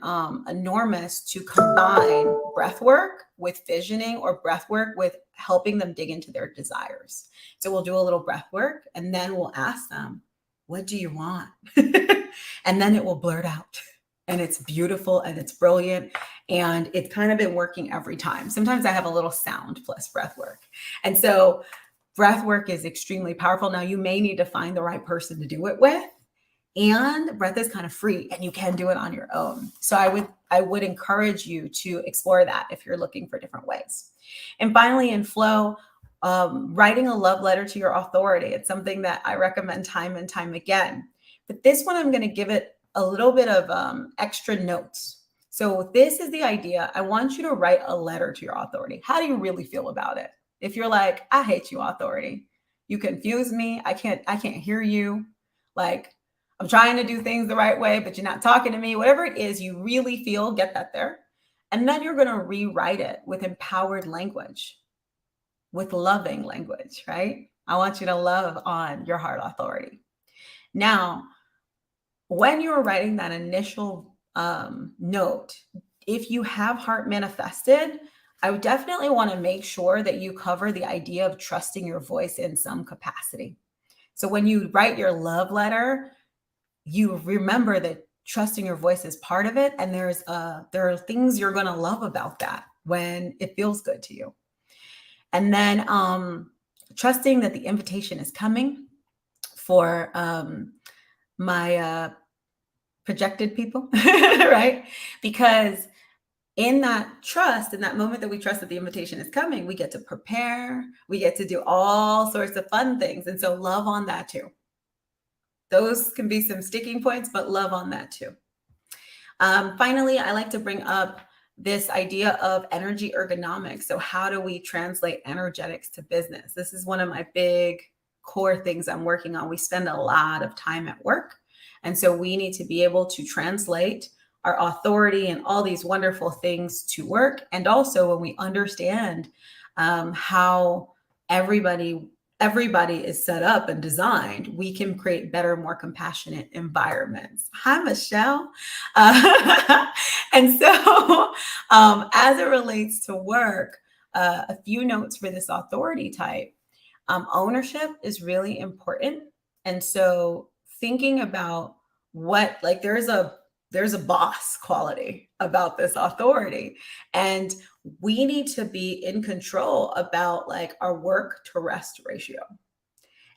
enormous to combine breath work with visioning or breath work with helping them dig into their desires. So we'll do a little breath work and then we'll ask them, what do you want? And then it will blurt out. And it's beautiful and it's brilliant. And it's kind of been working every time. Sometimes I have a little sound plus breath work. And so breath work is extremely powerful. Now you may need to find the right person to do it with. And breath is kind of free and you can do it on your own. So I would encourage you to explore that if you're looking for different ways. And finally, in flow, writing a love letter to your authority. It's something that I recommend time and time again. But this one, I'm going to give it a little bit of extra notes. So this is the idea. I want you to write a letter to your authority. How do you really feel about it? If you're like, I hate you, authority. You confuse me. I can't hear you. Like, I'm trying to do things the right way, but you're not talking to me. Whatever it is you really feel, get that there. And then you're going to rewrite it with empowered language, with loving language, right? I want you to love on your heart authority. Now, when you're writing that initial note, if you have heart manifested, I would definitely want to make sure that you cover the idea of trusting your voice in some capacity. So when you write your love letter, you remember that trusting your voice is part of it. And there are things you're going to love about that when it feels good to you. And then trusting that the invitation is coming for my projected people, right? Because in that trust, in that moment that we trust that the invitation is coming, we get to prepare, we get to do all sorts of fun things. And so love on that too. Those can be some sticking points, but love on that too. Finally, I like to bring up this idea of energy ergonomics. So how do we translate energetics to business? This is one of my big core things I'm working on. We spend a lot of time at work. And so we need to be able to translate our authority and all these wonderful things to work. And also when we understand how everybody is set up and designed, we can create better, more compassionate environments. Hi, Michelle. And so as it relates to work, a few notes for this authority type. Ownership is really important. And so thinking about what, like there's a boss quality about this authority. And we need to be in control about like our work to rest ratio.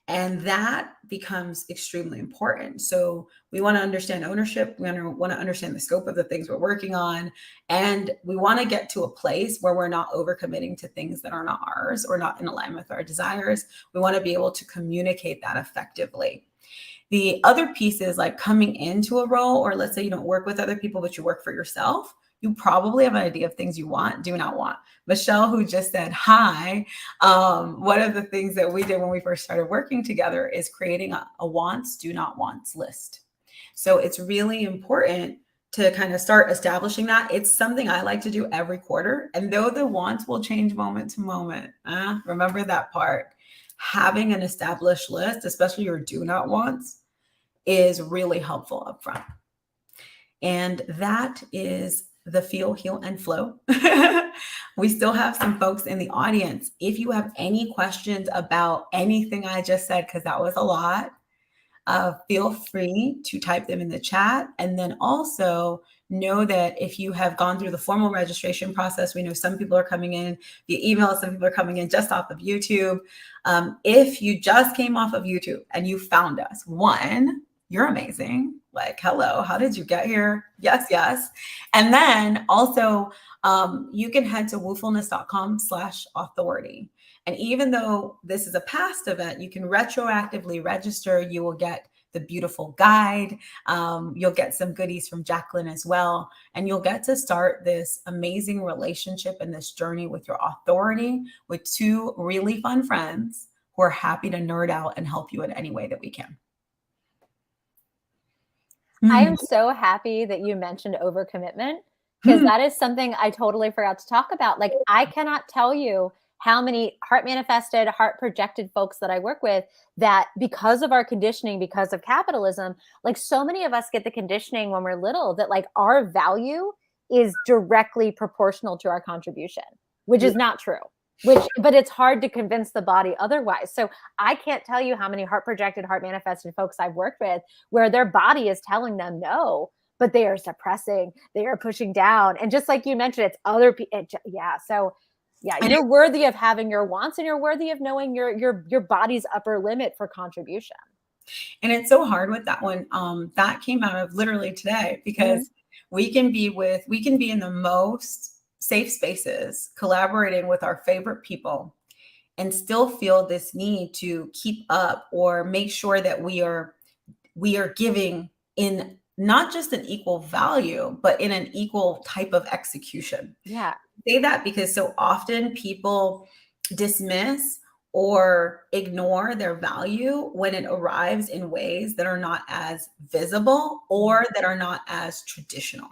And that becomes extremely important. So we want to understand ownership. We want to understand the scope of the things we're working on. And we want to get to a place where we're not overcommitting to things that are not ours or not in alignment with our desires. We want to be able to communicate that effectively. The other piece is like coming into a role, or let's say you don't work with other people, but you work for yourself. You probably have an idea of things you want, do not want. Michelle, who just said hi, one of the things that we did when we first started working together is creating a wants, do not wants list. So it's really important to kind of start establishing that. It's something I like to do every quarter. And though the wants will change moment to moment, remember that part. Having an established list, especially your do not wants, is really helpful up front. And that is the feel, heal, and flow. We still have some folks in the audience. If you have any questions about anything I just said, because that was a lot, feel free to type them in the chat. And then also know that if you have gone through the formal registration process, we know some people are coming in via email, some people are coming in just off of YouTube. If you just came off of YouTube and you found us, one, you're amazing. Like, hello, how did you get here? Yes, yes. And then also you can head to woofulness.com/authority. And even though this is a past event, you can retroactively register. You will get the beautiful guide. You'll get some goodies from Jaclyn as well. And you'll get to start this amazing relationship and this journey with your authority with two really fun friends who are happy to nerd out and help you in any way that we can. I am so happy that you mentioned overcommitment, because that is something I totally forgot to talk about. Like, I cannot tell you how many heart manifested, heart projected folks that I work with that, because of our conditioning, because of capitalism, like, so many of us get the conditioning when we're little that like our value is directly proportional to our contribution, which is not true. But it's hard to convince the body otherwise. So I can't tell you how many heart projected, heart manifested folks I've worked with where their body is telling them no, but they are suppressing, they are pushing down. And just like you mentioned, it's other people. Yeah. So yeah, you're worthy of having your wants, and you're worthy of knowing your body's upper limit for contribution. And it's so hard with that one. That came out of literally today, because we can be in the most safe spaces, collaborating with our favorite people, and still feel this need to keep up or make sure that we are giving in not just an equal value, but in an equal type of execution. Yeah. I say that because so often people dismiss or ignore their value when it arrives in ways that are not as visible or that are not as traditional.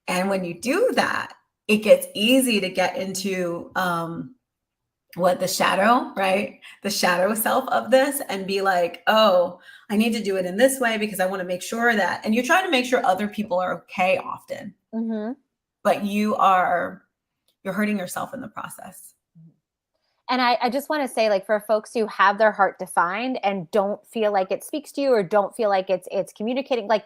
And when you do that, it gets easy to get into the shadow, right? The shadow self of this, and be like, oh, I need to do it in this way because I want to make sure that, and you're trying to make sure other people are okay often, but you're hurting yourself in the process. And I just want to say, like, for folks who have their heart defined and don't feel like it speaks to you, or don't feel like it's communicating, like,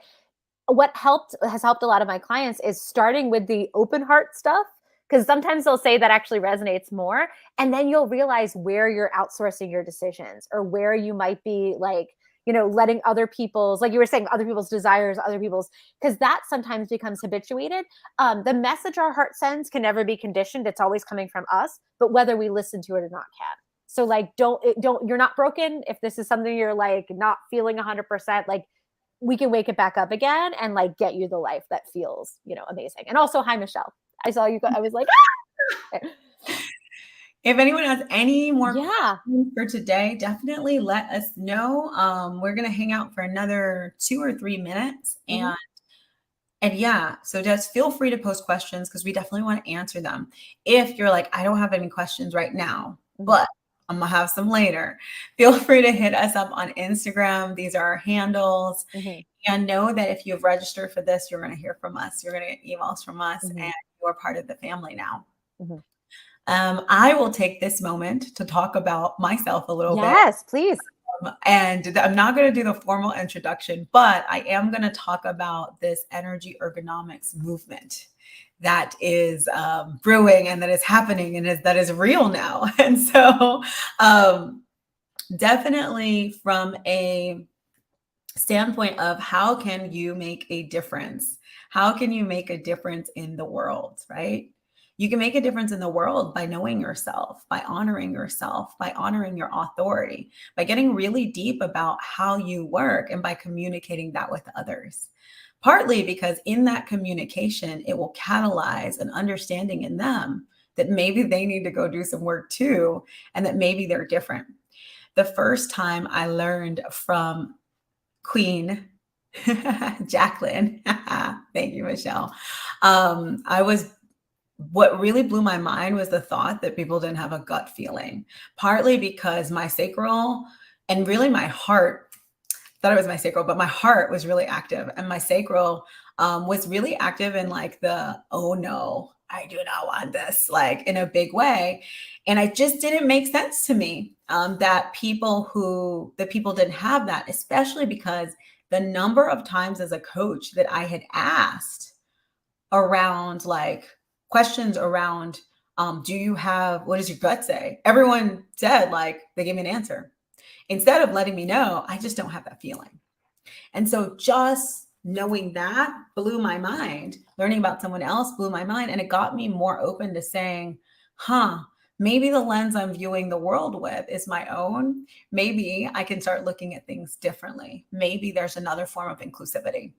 what has helped a lot of my clients is starting with the open heart stuff, because sometimes they'll say that actually resonates more. And then you'll realize where you're outsourcing your decisions, or where you might be like, letting other people's, like you were saying, other people's desires, because that sometimes becomes habituated. The message our heart sends can never be conditioned. It's always coming from us, but whether we listen to it or not can. So like, you're not broken. If this is something you're like not feeling 100%, like, we can wake it back up again and like get you the life that feels, amazing. And also, hi, Michelle. I saw you go. I was like, ah! If anyone has any more questions for today, definitely let us know. We're going to hang out for another 2 or 3 minutes. And yeah, so just feel free to post questions, because we definitely want to answer them. If you're like, I don't have any questions right now, but I'm going to have some later, feel free to hit us up on Instagram. These are our handles. And know that if you've registered for this, you're going to hear from us. You're going to get emails from us, and you're part of the family now. I will take this moment to talk about myself a little bit. Yes, please. And I'm not going to do the formal introduction, but I am going to talk about this energy ergonomics movement that is brewing, and that is happening, and that is real now. And so definitely from a standpoint of how can you make a difference? How can you make a difference in the world, right? You can make a difference in the world by knowing yourself, by honoring yourself, by honoring your authority, by getting really deep about how you work, and by communicating that with others. Partly because in that communication, it will catalyze an understanding in them that maybe they need to go do some work too, and that maybe they're different. The first time I learned from Queen Jaclyn, thank you, Michelle. What really blew my mind was the thought that people didn't have a gut feeling, partly because my sacral, and really my heart, thought it was my sacral, but my heart was really active, and my sacral was really active in like the, oh no, I do not want this, like in a big way. And it just didn't make sense to me that people didn't have that, especially because the number of times as a coach that I had asked around like questions around, what does your gut say? Everyone said, like, they gave me an answer. Instead of letting me know, I just don't have that feeling. And so just knowing that blew my mind. Learning about someone else blew my mind. And it got me more open to saying, maybe the lens I'm viewing the world with is my own. Maybe I can start looking at things differently. Maybe there's another form of inclusivity.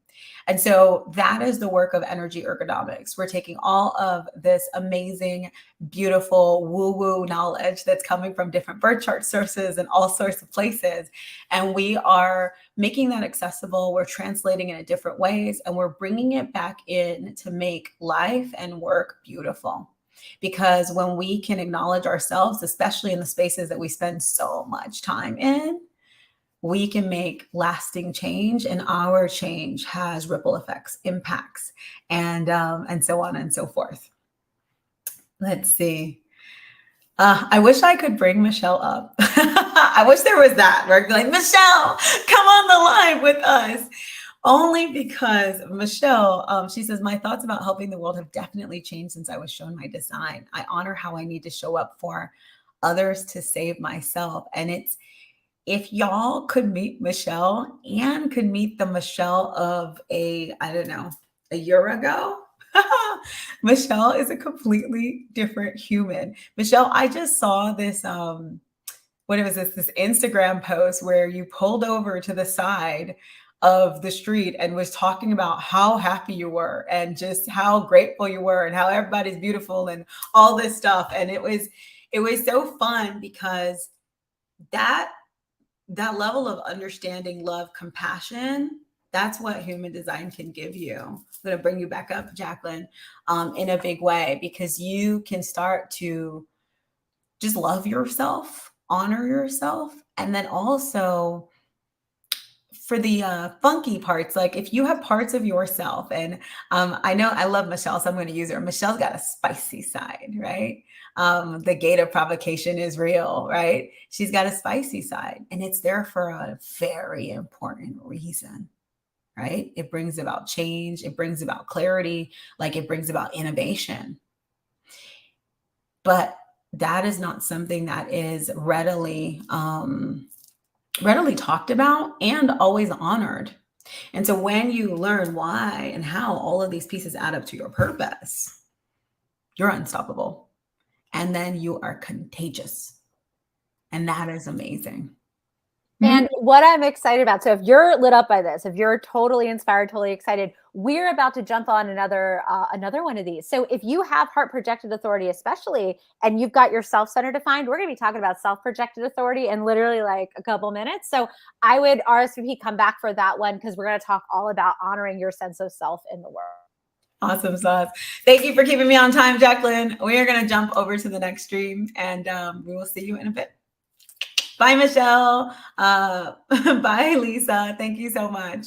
And so that is the work of energy ergonomics. We're taking all of this amazing, beautiful woo-woo knowledge that's coming from different birth chart sources and all sorts of places. And we are making that accessible. We're translating it in different ways, and we're bringing it back in to make life and work beautiful. Because when we can acknowledge ourselves, especially in the spaces that we spend so much time in, we can make lasting change, and our change has ripple effects, impacts, and so on and so forth. Let's see. I wish I could bring Michelle up. I wish there was that. We're like, Michelle, come on the line with us. Only because Michelle, she says, my thoughts about helping the world have definitely changed since I was shown my design. I honor how I need to show up for others to save myself. And it's, if y'all could meet Michelle and could meet the Michelle of a year ago, Michelle is a completely different human. Michelle, I just saw this, what was this Instagram post where you pulled over to the side of the street and was talking about how happy you were and just how grateful you were and how everybody's beautiful and all this stuff. And it was so fun because that level of understanding, love, compassion, that's what human design can give you. I'm going to bring you back up, Jaclyn, in a big way, because you can start to just love yourself, honor yourself, and then also for the funky parts, like if you have parts of yourself, and I know I love Michelle, so I'm going to use her. Michelle's got a spicy side, right? The gate of provocation is real, right? She's got a spicy side, and it's there for a very important reason, right? It brings about change. It brings about clarity, like it brings about innovation. But that is not something that is readily talked about and always honored. And so when you learn why and how all of these pieces add up to your purpose, you're unstoppable. And then you are contagious. And that is amazing. And what I'm excited about, so if you're lit up by this, if you're totally inspired, totally excited, we're about to jump on another one of these. So if you have heart projected authority, especially, and you've got your self-centered defined, we're going to be talking about self-projected authority in literally like a couple minutes. So I would RSVP, come back for that one, because we're going to talk all about honoring your sense of self in the world. Awesome sauce. Thank you for keeping me on time, Jaclyn. We are going to jump over to the next stream, and we will see you in a bit. Bye, Michelle. Bye, Lisa. Thank you so much.